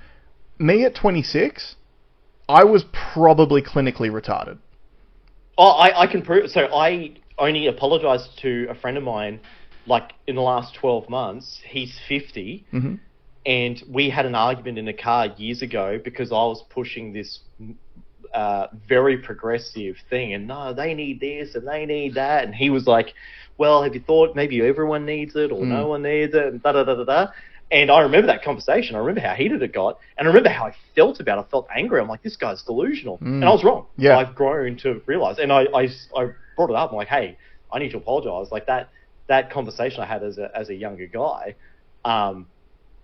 Me at 26, I was probably clinically retarded. Oh, I can prove... So I only apologised to a friend of mine, in the last 12 months. He's 50. Mm-hmm. And we had an argument in a car years ago because I was pushing this... very progressive thing, and no, they need this and they need that, and he was like, well, have you thought maybe everyone needs it or no one needs it, and da-da-da-da-da. And I remember that conversation. I remember how heated it got, and I remember how I felt about it. I felt angry. I'm like, this guy's delusional. And I was wrong. Yeah. I've grown to realise, and I brought it up. I'm like, hey, I need to apologise. That conversation I had as a younger guy, I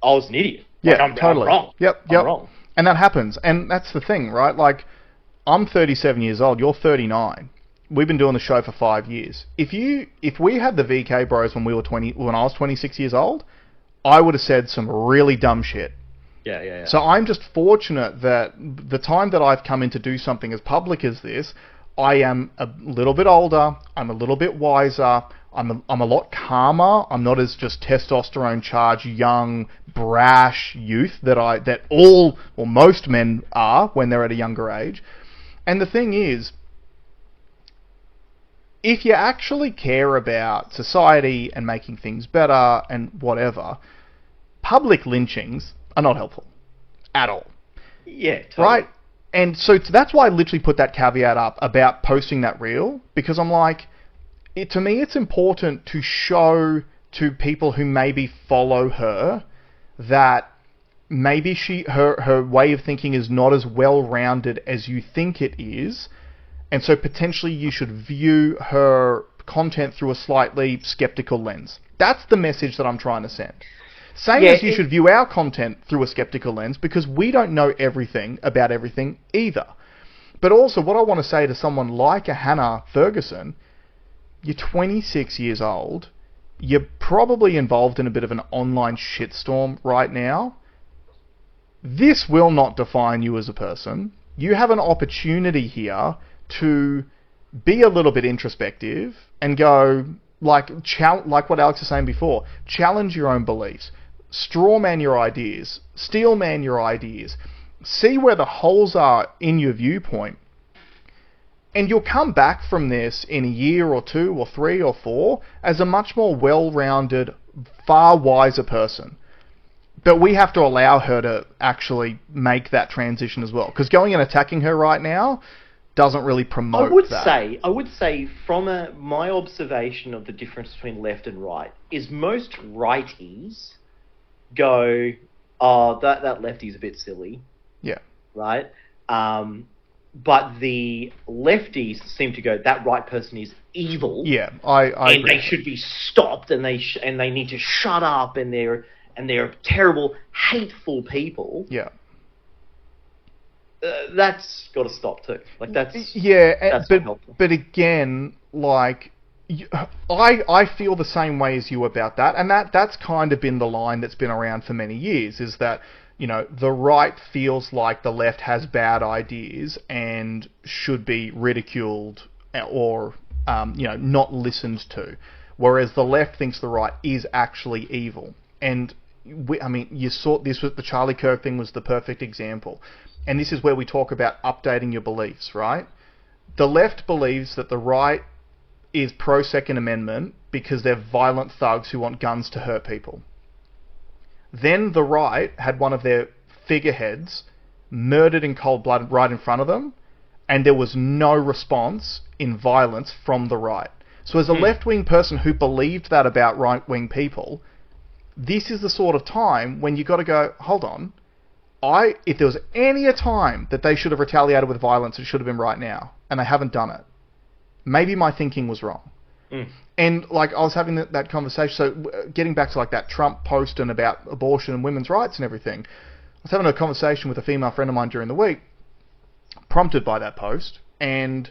was an idiot. Yeah, I'm totally. wrong. Yep. I'm wrong. And that happens, and that's the thing, right? I'm 37 years old, you're 39. We've been doing the show for 5 years. If we had the VK Bros when I was 26 years old, I would have said some really dumb shit. Yeah. So I'm just fortunate that the time that I've come in to do something as public as this, I am a little bit older, I'm a little bit wiser, I'm a lot calmer, I'm not as just testosterone charged, young, brash youth that most men are when they're at a younger age. And the thing is, if you actually care about society and making things better and whatever, public lynchings are not helpful at all. Yeah, totally. Right? And so that's why I literally put that caveat up about posting that reel, because I'm like, to me it's important to show to people who maybe follow her that maybe her way of thinking is not as well-rounded as you think it is, and so potentially you should view her content through a slightly skeptical lens. That's the message that I'm trying to send. Same as you should view our content through a skeptical lens, because we don't know everything about everything either. But also, what I want to say to someone like a Hannah Ferguson, you're 26 years old, you're probably involved in a bit of an online shitstorm right now. This will not define you as a person. You have an opportunity here to be a little bit introspective and go, like what Alex was saying before, challenge your own beliefs. straw man your ideas, steel man your ideas, see where the holes are in your viewpoint, and you'll come back from this in a year or 2 or 3 or 4 as a much more well-rounded, far wiser person. But we have to allow her to actually make that transition as well. Because going and attacking her right now doesn't really promote that. I would say from my observation of the difference between left and right is most righties go, oh, that lefty's a bit silly. Yeah. Right? But the lefties seem to go, that right person is evil. Yeah, I and agree. they should be stopped, and they need to shut up, and they're terrible, hateful people. Yeah. That's got to stop too. Like that's but not helpful. But again, like I feel the same way as you about that, and that's kind of been the line that's been around for many years. Is that, you know, the right feels like the left has bad ideas and should be ridiculed or not listened to, whereas the left thinks the right is actually evil. And you saw this with the Charlie Kirk thing was the perfect example. And this is where we talk about updating your beliefs, right? The left believes that the right is pro-Second Amendment because they're violent thugs who want guns to hurt people. Then the right had one of their figureheads murdered in cold blood right in front of them, and there was no response in violence from the right. So as a left-wing person who believed that about right-wing people, this is the sort of time when you got to go, hold on, if there was any a time that they should have retaliated with violence, it should have been right now, and they haven't done it. Maybe my thinking was wrong. And like I was having that conversation, so getting back to like that Trump post and about abortion and women's rights and everything, I was having a conversation with a female friend of mine during the week, prompted by that post, and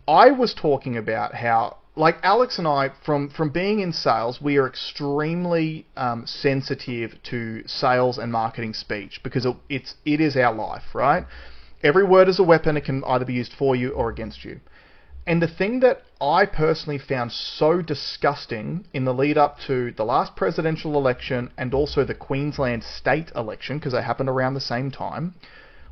I was talking about how, like Alex and I, from being in sales, we are extremely sensitive to sales and marketing speech because it is our life, right? Every word is a weapon. It can either be used for you or against you. And the thing that I personally found so disgusting in the lead up to the last presidential election and also the Queensland state election, because they happened around the same time,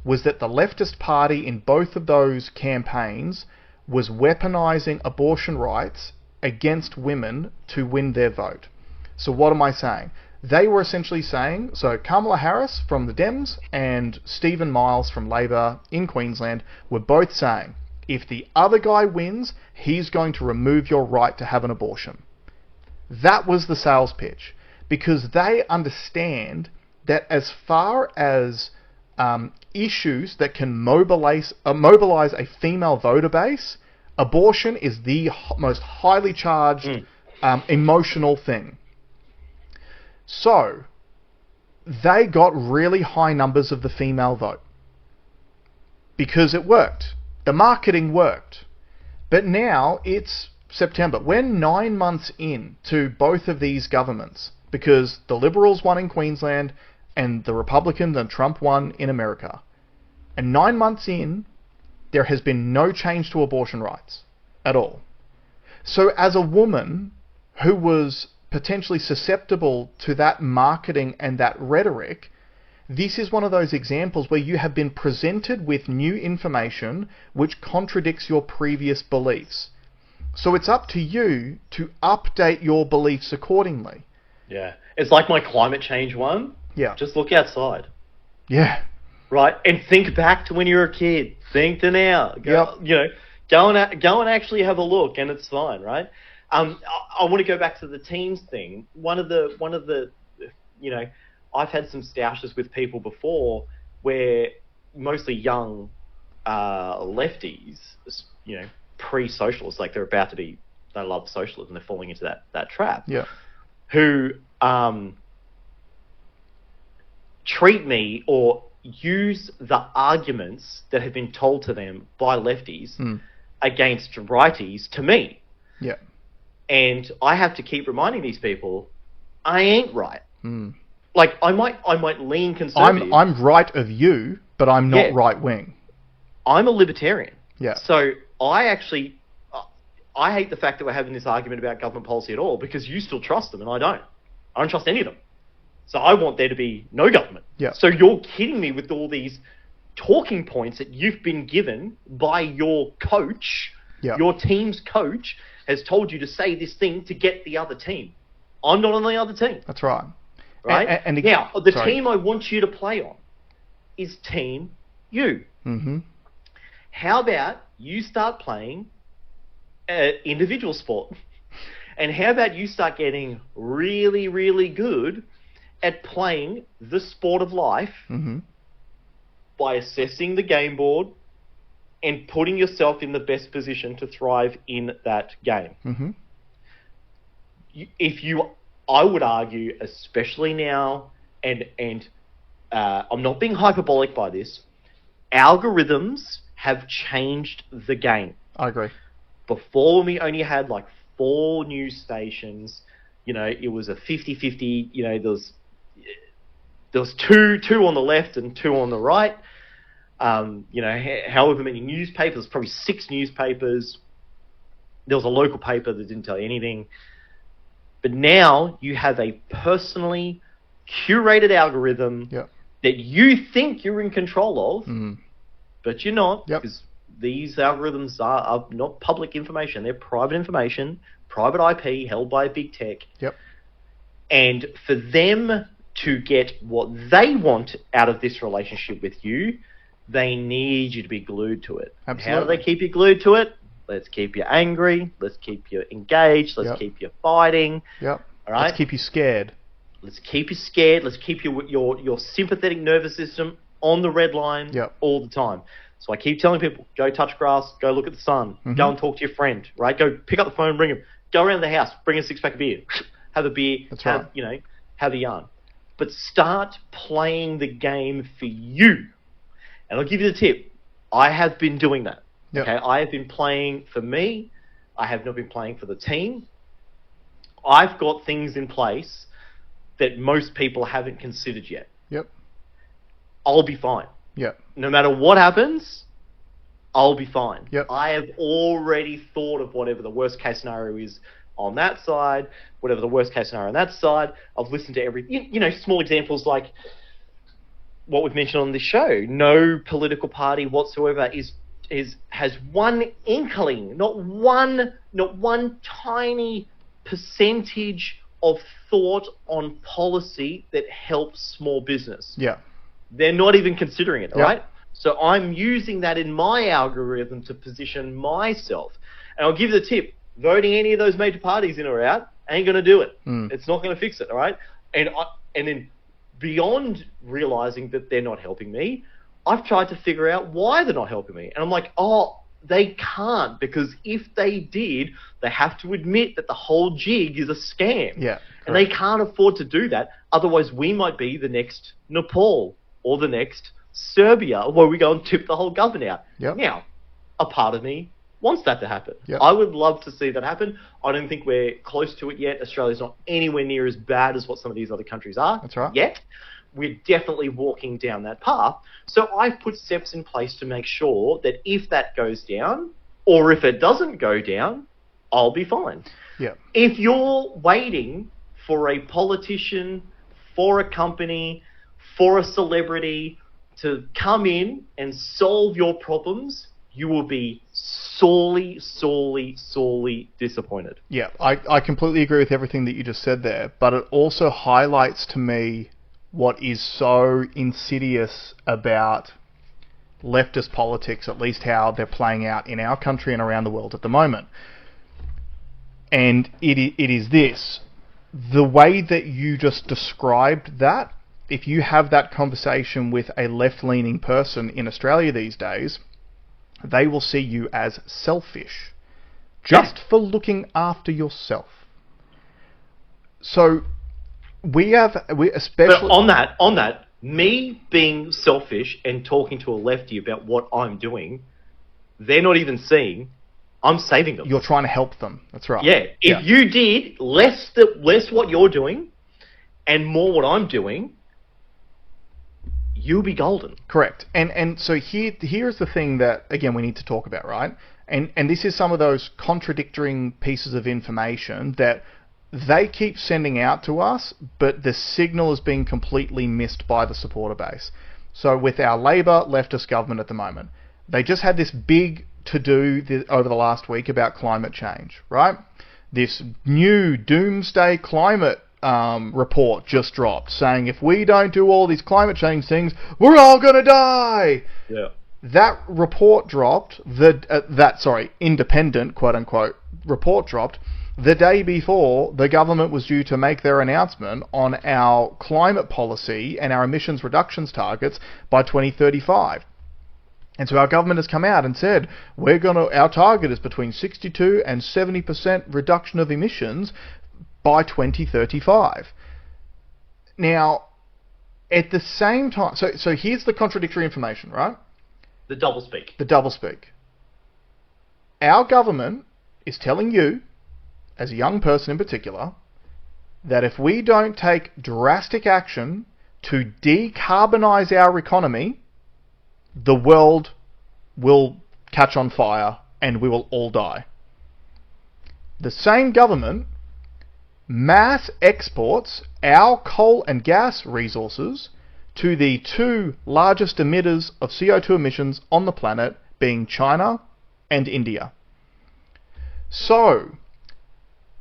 was that the leftist party in both of those campaigns was weaponizing abortion rights against women to win their vote. So what am I saying? They were essentially saying, so Kamala Harris from the Dems and Stephen Miles from Labor in Queensland were both saying, if the other guy wins, he's going to remove your right to have an abortion. That was the sales pitch, because they understand that as far as issues that can mobilize a female voter base, abortion is the most highly charged emotional thing. So they got really high numbers of the female vote because it worked. The marketing worked. But now it's September. We're 9 months in to both of these governments because the Liberals won in Queensland and the Republicans and Trump won in America. And 9 months in, there has been no change to abortion rights at all. So as a woman who was potentially susceptible to that marketing and that rhetoric, this is one of those examples where you have been presented with new information which contradicts your previous beliefs. So it's up to you to update your beliefs accordingly. Yeah. It's like my climate change one. Yeah. Just look outside. Yeah. Right? And think back to when you were a kid. Think to now. Go and actually have a look, and it's fine, right? I want to go back to the teens thing. One of the I've had some stoushes with people before where mostly young lefties, pre-socialists, like they love socialism, they're falling into that trap. Yeah. Who treat me or use the arguments that have been told to them by lefties against righties to me. Yeah. And I have to keep reminding these people, I ain't right. Like I might lean conservative. I'm right of you, but I'm not right wing. I'm a libertarian. Yeah. So I hate the fact that we're having this argument about government policy at all because you still trust them and I don't. I don't trust any of them. So I want there to be no government. Yeah. So you're kidding me with all these talking points that you've been given by your coach, Yeah. your team's coach has told you to say this thing to get the other team. I'm not on the other team. That's right. Right? And now, the sorry. team I want you to play on is Team You. Mm-hmm. How about you start playing individual sport? And how about you start getting really, really good at playing the sport of life Mm-hmm. by assessing the game board and putting yourself in the best position to thrive in that game. Mm-hmm. I would argue, especially now, and I'm not being hyperbolic by this, algorithms have changed the game. I agree. Before, when we only had like 4 news stations, it was a 50-50, there was two on the left and 2 on the right. However many newspapers, probably 6 newspapers. There was a local paper that didn't tell you anything. But now you have a personally curated algorithm that you think you're in control of, but you're not, because these algorithms are not public information. They're private information, private IP held by big tech. Yep. And for them to get what they want out of this relationship with you, they need you to be glued to it. Absolutely. How do they keep you glued to it? Let's keep you angry. Let's keep you engaged. Let's keep you fighting. Yep. All right. Let's keep you scared. Let's keep you scared. Let's keep your sympathetic nervous system on the red line all the time. So I keep telling people, go touch grass, go look at the sun, go and talk to your friend, right? Go pick up the phone, ring him, go around the house, bring a 6-pack of beer, have a beer, have a yarn. But start playing the game for you. And I'll give you the tip. I have been doing that. Yep. Okay, I have been playing for me. I have not been playing for the team. I've got things in place that most people haven't considered yet. Yep. I'll be fine. Yep. No matter what happens, I'll be fine. Yep. I have already thought of whatever the worst case scenario is on that side, whatever the worst case scenario on that side. I've listened to every, small examples like what we've mentioned on this show. No political party whatsoever has one inkling, not one tiny percentage of thought on policy that helps small business. Yeah. They're not even considering it, right? So I'm using that in my algorithm to position myself. And I'll give you the tip. Voting any of those major parties in or out ain't going to do it. It's not going to fix it, all right? And then beyond realizing that they're not helping me, I've tried to figure out why they're not helping me. And I'm like, they can't, because if they did, they have to admit that the whole jig is a scam. Yeah. And they can't afford to do that. Otherwise, we might be the next Nepal or the next Serbia, where we go and tip the whole government out. Yep. Now, a part of me wants that to happen. Yep. I would love to see that happen. I don't think we're close to it yet. Australia's not anywhere near as bad as what some of these other countries are. That's right. Yet. We're definitely walking down that path. So I've put steps in place to make sure that if that goes down, or if it doesn't go down, I'll be fine. Yeah. If you're waiting for a politician, for a company, for a celebrity to come in and solve your problems, you will be sorely, sorely, sorely disappointed. Yeah, I completely agree with everything that you just said there, but it also highlights to me what is so insidious about leftist politics, at least how they're playing out in our country and around the world at the moment. And it is this. The way that you just described that, if you have that conversation with a left-leaning person in Australia these days, they will see you as selfish, just for looking after yourself. So we especially... But on that, me being selfish and talking to a lefty about what I'm doing, they're not even seeing I'm saving them. You're trying to help them. That's right. Yeah. If you did less what you're doing and more what I'm doing, you'll be golden. Correct. And so here's the thing that, again, we need to talk about, right? And this is some of those contradicting pieces of information that they keep sending out to us, but the signal is being completely missed by the supporter base. So with our Labour leftist government at the moment, they just had this big to-do over the last week about climate change, right? This new doomsday climate report just dropped, saying if we don't do all these climate change things, we're all going to die. Yeah. That report dropped, independent, quote-unquote, report dropped the day before the government was due to make their announcement on our climate policy and our emissions reductions targets by 2035. And so our government has come out and said, our target is between 62 and 70% reduction of emissions by 2035. Now, at the same time, so here's the contradictory information, right? The doublespeak. The doublespeak. Our government is telling you, as a young person in particular, that if we don't take drastic action to decarbonize our economy, the world will catch on fire and we will all die. The same government mass exports our coal and gas resources to the two largest emitters of CO2 emissions on the planet, being China and India. So,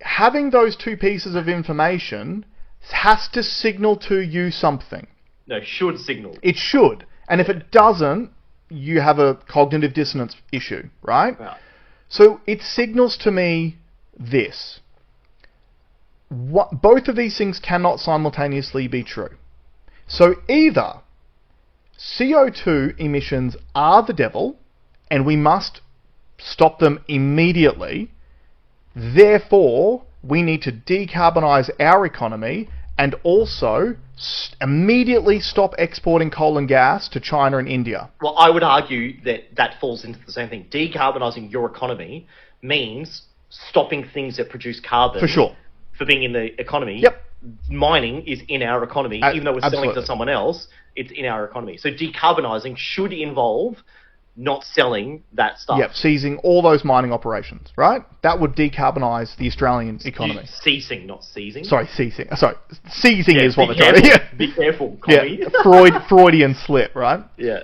having those two pieces of information has to signal to you something. No, should signal. It should. And if it doesn't, you have a cognitive dissonance issue, right? Yeah. So it signals to me this. Both of these things cannot simultaneously be true. So either CO2 emissions are the devil and we must stop them immediately, therefore we need to decarbonize our economy and also immediately stop exporting coal and gas to China and India. Well, I would argue that that falls into the same thing. Decarbonising your economy means stopping things that produce carbon. For sure. For being in the economy. Yep. Mining is in our economy, even though we're selling to someone else, it's in our economy. So decarbonising should involve not selling that stuff. Yep, ceasing all those mining operations, right? That would decarbonise the Australian economy. Ceasing, not seizing. Sorry, ceasing. Sorry, seizing is what they're careful, trying to... Be careful, Connie. Yeah, Freudian slip, right? Yeah.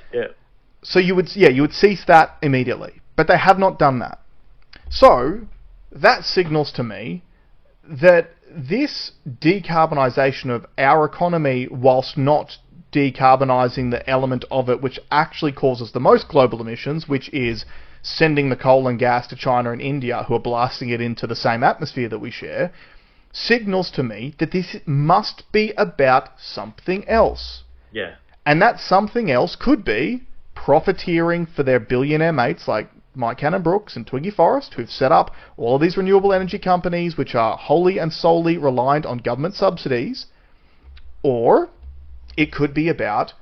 So you would cease that immediately. But they have not done that. So, that signals to me that this decarbonisation of our economy, whilst not decarbonising the element of it which actually causes the most global emissions, which is sending the coal and gas to China and India, who are blasting it into the same atmosphere that we share, signals to me that this must be about something else. Yeah. And that something else could be profiteering for their billionaire mates like Mike Cannon-Brookes and Twiggy Forrest, who've set up all of these renewable energy companies which are wholly and solely reliant on government subsidies, or it could be about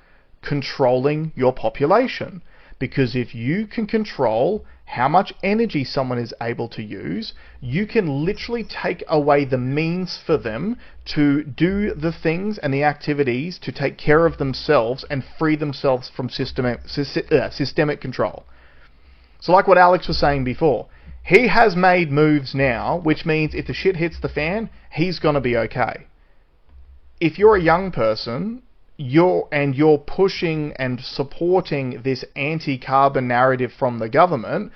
controlling your population. Because if you can control how much energy someone is able to use, you can literally take away the means for them to do the things and the activities to take care of themselves and free themselves from systemic control. So like what Alex was saying before, he has made moves now, which means if the shit hits the fan, he's going to be okay. If you're a young person, you're pushing and supporting this anti-carbon narrative from the government,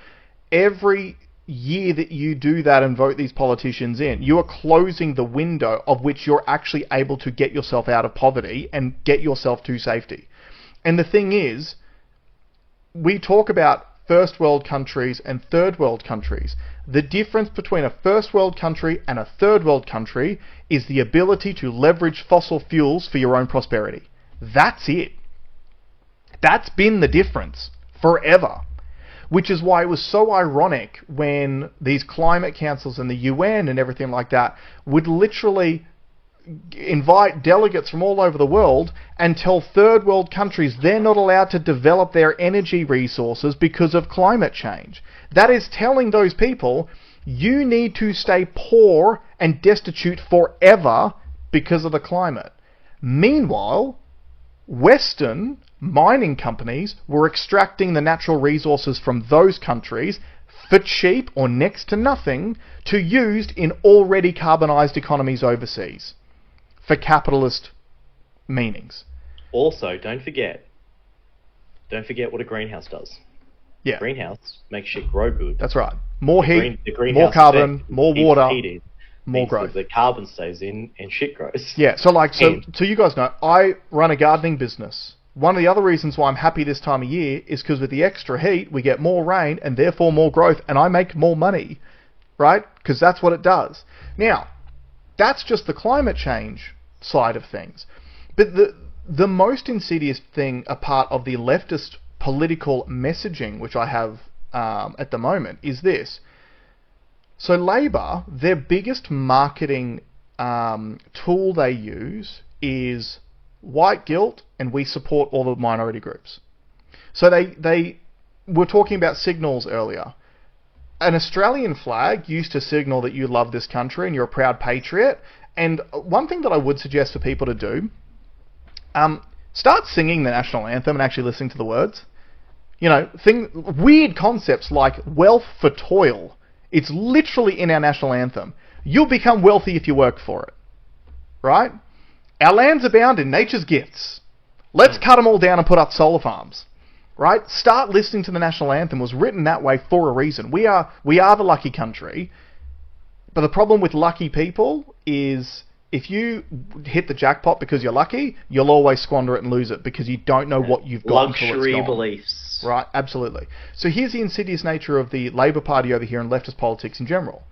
every year that you do that and vote these politicians in, you are closing the window of which you're actually able to get yourself out of poverty and get yourself to safety. And the thing is, we talk about first world countries and third world countries. The difference between a first world country and a third world country is the ability to leverage fossil fuels for your own prosperity. That's it. That's been the difference forever. Which is why it was so ironic when these climate councils and the UN and everything like that would literally invite delegates from all over the world and tell third world countries they're not allowed to develop their energy resources because of climate change. That is telling those people, you need to stay poor and destitute forever because of the climate. Meanwhile, Western mining companies were extracting the natural resources from those countries, for cheap or next to nothing to used in already carbonised economies overseas for capitalist meanings. Also, don't forget what a greenhouse does. Yeah. Greenhouse makes shit grow good. That's right. More heat, the more carbon, more water, more growth. The carbon stays in and shit grows. Yeah, so you guys know, I run a gardening business. One of the other reasons why I'm happy this time of year is because with the extra heat, we get more rain and therefore more growth, and I make more money, right? Because that's what it does. Now, that's just the climate change side of things. But the most insidious thing, a part of the leftist political messaging, which I have at the moment, is this. So Labor, their biggest marketing tool they use is white guilt, and we support all the minority groups. So they were talking about signals earlier. An Australian flag used to signal that you love this country and you're a proud patriot. And one thing that I would suggest for people to do, start singing the national anthem and actually listening to the words. You know, weird concepts like wealth for toil. It's literally in our national anthem. You'll become wealthy if you work for it. Right? Our lands abound in nature's gifts. Let's cut them all down and put up solar farms. Right? Start listening to the national anthem. It was written that way for a reason. We are the lucky country. But the problem with lucky people is if you hit the jackpot because you're lucky, you'll always squander it and lose it because you don't know what you've got until it's gone. Luxury beliefs. Right, absolutely. So here's the insidious nature of the Labor Party over here and leftist politics in general.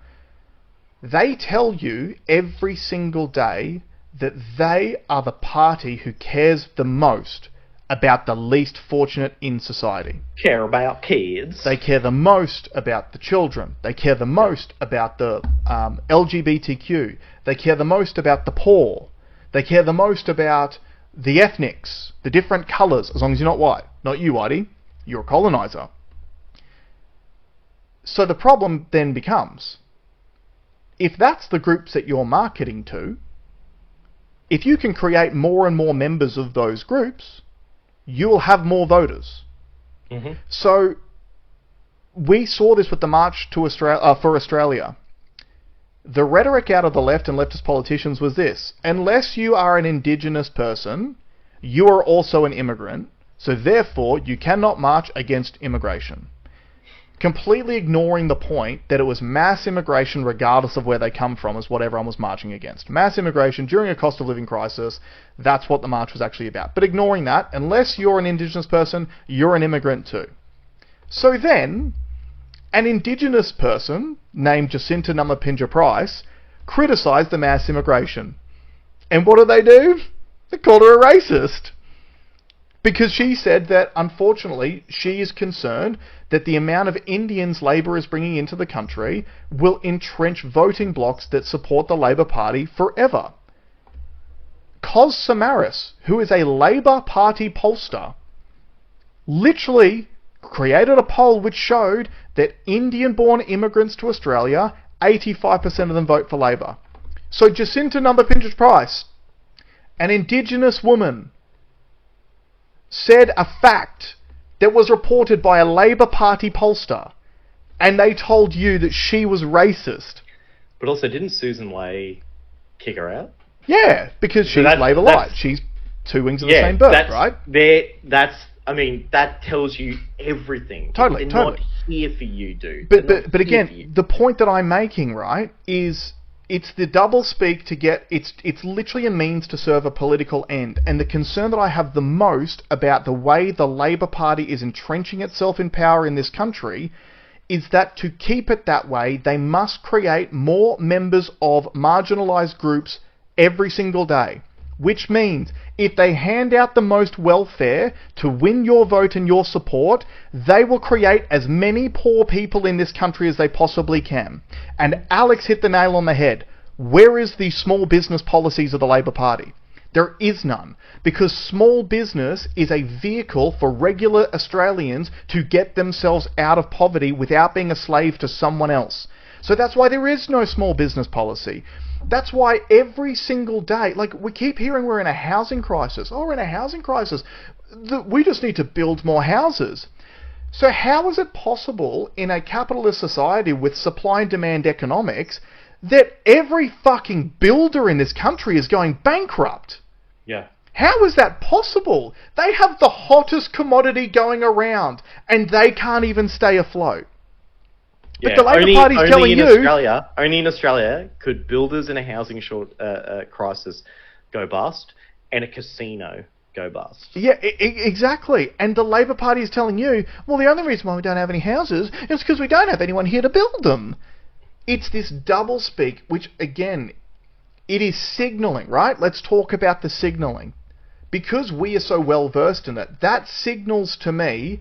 They tell you every single day that they are the party who cares the most about the least fortunate in society. Care about kids. They care the most about the children. They care the most about the LGBTQ. They care the most about the poor. They care the most about the ethnics, the different colours, as long as you're not white. Not you, Whitey. You're a coloniser. So the problem then becomes, if that's the groups that you're marketing to, if you can create more and more members of those groups, you will have more voters. Mm-hmm. So we saw this with the March to for Australia. The rhetoric out of the left and leftist politicians was this: unless you are an Indigenous person, you are also an immigrant, so therefore you cannot march against immigration. Completely ignoring the point that it was mass immigration regardless of where they come from is what everyone was marching against. Mass immigration during a cost of living crisis, that's what the march was actually about. But ignoring that, unless you're an Indigenous person, you're an immigrant too. So then, an Indigenous person named Jacinta Numapinja Price criticised the mass immigration. And what do? They called her a racist. Because she said that, unfortunately, she is concerned that the amount of Indians Labor is bringing into the country will entrench voting blocs that support the Labor Party forever. Cos Samaras, who is a Labor Party pollster, literally created a poll which showed that Indian-born immigrants to Australia, 85% of them vote for Labor. So Jacinta Numapinja Price, an Indigenous woman, said a fact that was reported by a Labor Party pollster, and they told you that she was racist. But also, didn't Susan Ley kick her out? Yeah, because she's Labor Light. She's two wings of the same bird, right? That tells you everything. Totally. They're not here for you, dude. But again, the point that I'm making, right, is it's the double speak to get, it's literally a means to serve a political end. And the concern that I have the most about the way the Labor Party is entrenching itself in power in this country is that to keep it that way, they must create more members of marginalised groups every single day. Which means, if they hand out the most welfare to win your vote and your support, they will create as many poor people in this country as they possibly can. And Alex hit the nail on the head. Where is the small business policies of the Labor Party? There is none. Because small business is a vehicle for regular Australians to get themselves out of poverty without being a slave to someone else. So that's why there is no small business policy. That's why every single day, like we keep hearing we're in a housing crisis. Oh, we're in a housing crisis. We just need to build more houses. So how is it possible in a capitalist society with supply and demand economics that every fucking builder in this country is going bankrupt? Yeah. How is that possible? They have the hottest commodity going around, and they can't even stay afloat. But the Labor Party's telling you... Only in Australia could builders in a housing crisis go bust, and a casino go bust. Yeah, exactly. And the Labor Party is telling you, well, the only reason why we don't have any houses is because we don't have anyone here to build them. It's this doublespeak, which, again, it is signalling, right? Let's talk about the signalling. Because we are so well versed in it, that signals to me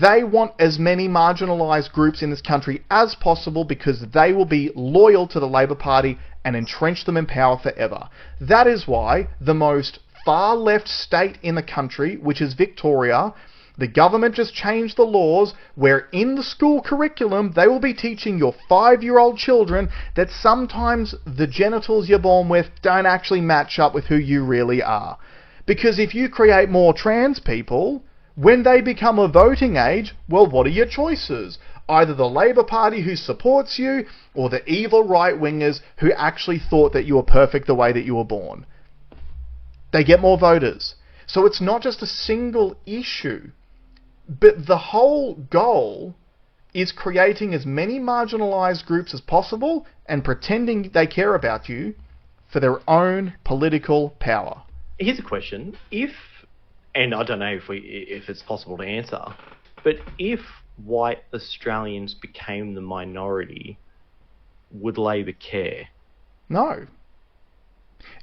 they want as many marginalised groups in this country as possible because they will be loyal to the Labor Party and entrench them in power forever. That is why the most far left state in the country, which is Victoria, the government just changed the laws where in the school curriculum they will be teaching your 5-year-old children that sometimes the genitals you're born with don't actually match up with who you really are. Because if you create more trans people, when they become of voting age, well, what are your choices? Either the Labor Party who supports you or the evil right-wingers who actually thought that you were perfect the way that you were born. They get more voters. So it's not just a single issue, but the whole goal is creating as many marginalised groups as possible and pretending they care about you for their own political power. Here's a question. And I don't know if it's possible to answer, but if white Australians became the minority, would Labor care? No.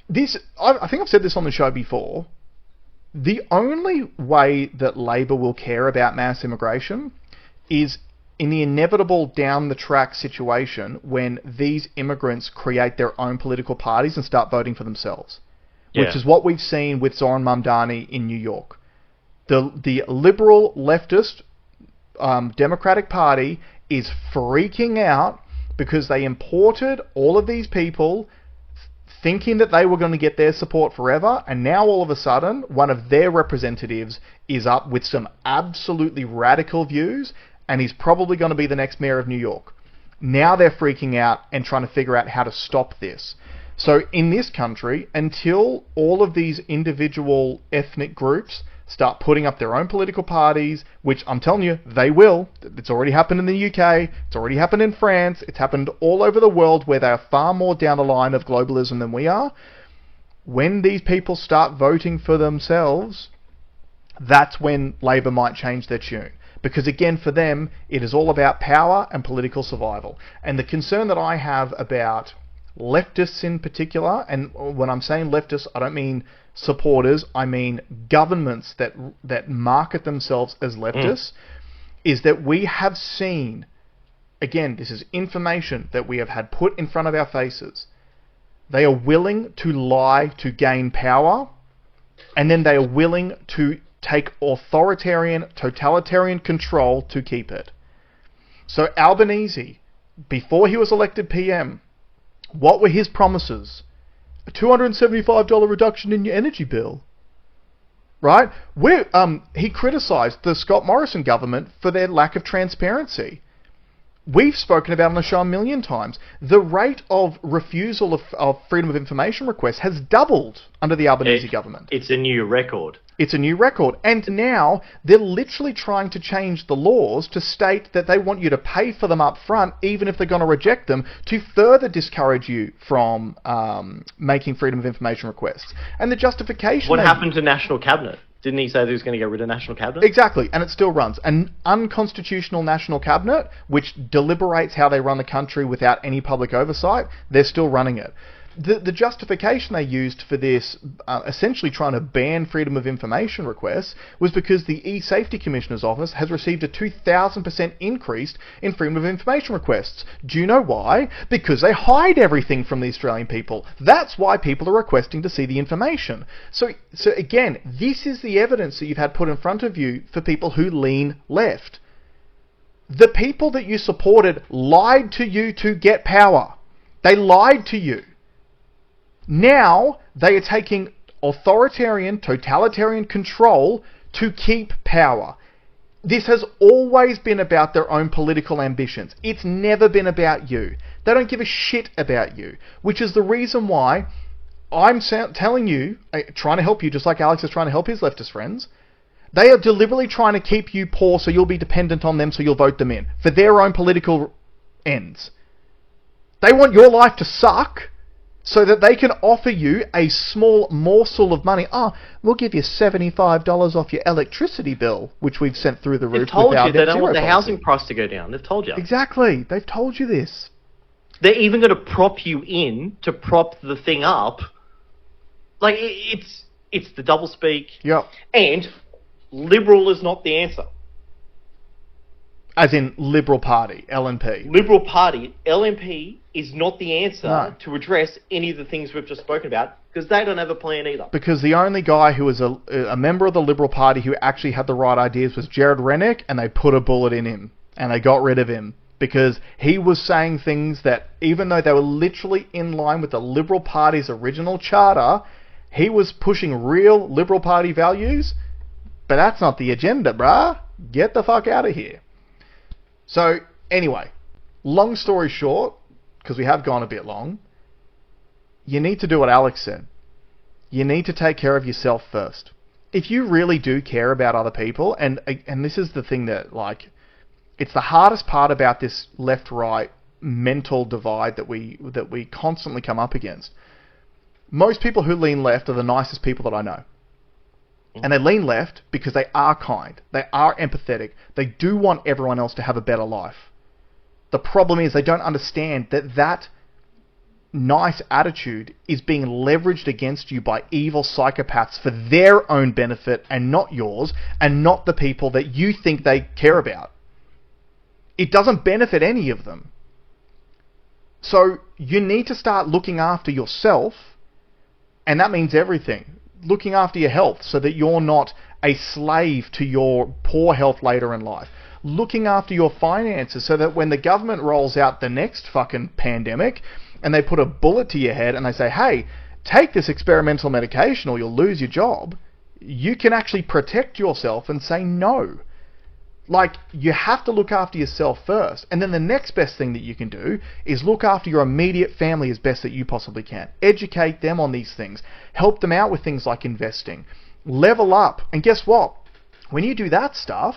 I think I've said this on the show before. The only way that Labor will care about mass immigration is in the inevitable down-the-track situation when these immigrants create their own political parties and start voting for themselves, which is what we've seen with Zoran Mamdani in New York. The liberal leftist Democratic Party is freaking out because they imported all of these people thinking that they were going to get their support forever, and now all of a sudden one of their representatives is up with some absolutely radical views, and he's probably going to be the next mayor of New York. Now they're freaking out and trying to figure out how to stop this. So in this country, until all of these individual ethnic groups start putting up their own political parties, which I'm telling you, they will. It's already happened in the UK. It's already happened in France. It's happened all over the world where they are far more down the line of globalism than we are. When these people start voting for themselves, that's when Labor might change their tune. Because again, for them, it is all about power and political survival. And the concern that I have about leftists in particular, and when I'm saying leftists, I don't mean supporters, I mean governments that market themselves as leftists, is that we have seen, again, this is information that we have had put in front of our faces. They are willing to lie to gain power, and then they are willing to take authoritarian, totalitarian control to keep it. So Albanese, before he was elected PM, what were his promises? A $275 reduction in your energy bill. Right? He criticised the Scott Morrison government for their lack of transparency. We've spoken about on the show a million times. The rate of refusal of freedom of information requests has doubled under the Albanese government. It's a new record. It's a new record. And now they're literally trying to change the laws to state that they want you to pay for them up front, even if they're going to reject them, to further discourage you from making freedom of information requests. And the justification... What happened to National Cabinet? Didn't he say that he was going to get rid of National Cabinet? Exactly, and it still runs. An unconstitutional National Cabinet, which deliberates how they run the country without any public oversight, they're still running it. The justification they used for this, essentially trying to ban freedom of information requests, was because the E-Safety Commissioner's Office has received a 2,000% increase in freedom of information requests. Do you know why? Because they hide everything from the Australian people. That's why people are requesting to see the information. So again, this is the evidence that you've had put in front of you for people who lean left. The people that you supported lied to you to get power. They lied to you. Now they are taking authoritarian, totalitarian control to keep power. This has always been about their own political ambitions. It's never been about you. They don't give a shit about you, which is the reason why I'm telling you, trying to help you, just like Alex is trying to help his leftist friends. They are deliberately trying to keep you poor so you'll be dependent on them so you'll vote them in for their own political ends. They want your life to suck so that they can offer you a small morsel of money. Oh, we'll give you $75 off your electricity bill, which we've sent through the roof. They've told you they don't want the housing price to go down. They've told you. Exactly. They've told you this. They're even going to prop you in to prop the thing up. Like, it's the doublespeak. Yep. And Liberal is not the answer. As in Liberal Party, LNP. Liberal Party, LNP, is not the answer No. to address any of the things we've just spoken about, because they don't have a plan either. Because the only guy who was a member of the Liberal Party who actually had the right ideas was Jared Rennick, and they put a bullet in him. And they got rid of him. Because he was saying things that, even though they were literally in line with the Liberal Party's original charter, he was pushing real Liberal Party values. But that's not the agenda, bruh. Get the fuck out of here. So, anyway, long story short, because we have gone a bit long, you need to do what Alex said. You need to take care of yourself first. If you really do care about other people, and this is the thing that, like, it's the hardest part about this left-right mental divide that we constantly come up against. Most people who lean left are the nicest people that I know. And they lean left because they are kind. They are empathetic. They do want everyone else to have a better life. The problem is they don't understand that that nice attitude is being leveraged against you by evil psychopaths for their own benefit and not yours, and not the people that you think they care about. It doesn't benefit any of them. So you need to start looking after yourself, and that means everything. Looking after your health so that you're not a slave to your poor health later in life. Looking after your finances so that when the government rolls out the next fucking pandemic and they put a bullet to your head and they say, hey, take this experimental medication or you'll lose your job, you can actually protect yourself and say no. Like, you have to look after yourself first. And then the next best thing that you can do is look after your immediate family as best that you possibly can. Educate them on these things. Help them out with things like investing. Level up. And guess what? When you do that stuff,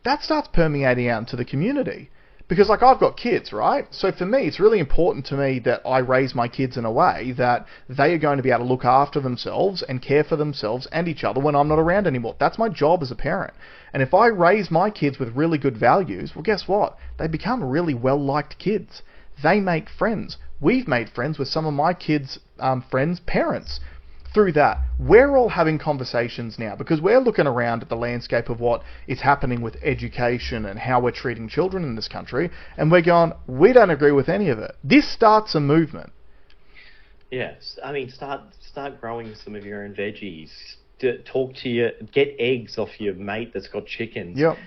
that starts permeating out into the community. Because, like, I've got kids, right? So for me, it's really important to me that I raise my kids in a way that they are going to be able to look after themselves and care for themselves and each other when I'm not around anymore. That's my job as a parent. And if I raise my kids with really good values, well, guess what? They become really well-liked kids. They make friends. We've made friends with some of my kids' friends' parents. Through that, we're all having conversations now because we're looking around at the landscape of what is happening with education and how we're treating children in this country, and we're going, we don't agree with any of it. This starts a movement. Yes, I mean, start growing some of your own veggies. Talk to get eggs off your mate that's got chickens. Yep.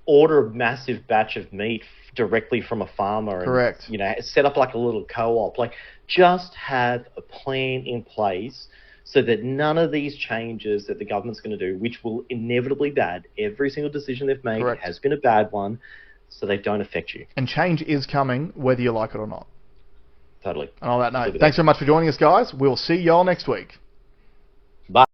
Order a massive batch of meat directly from a farmer. Correct. And, set up like a little co-op. Like, just have a plan in place so that none of these changes that the government's going to do, which will inevitably be bad, every single decision they've made Correct. has been a bad one, so they don't affect you. And change is coming, whether you like it or not. Totally. And on that note, thanks very much for joining us, guys. We'll see y'all next week. Bye.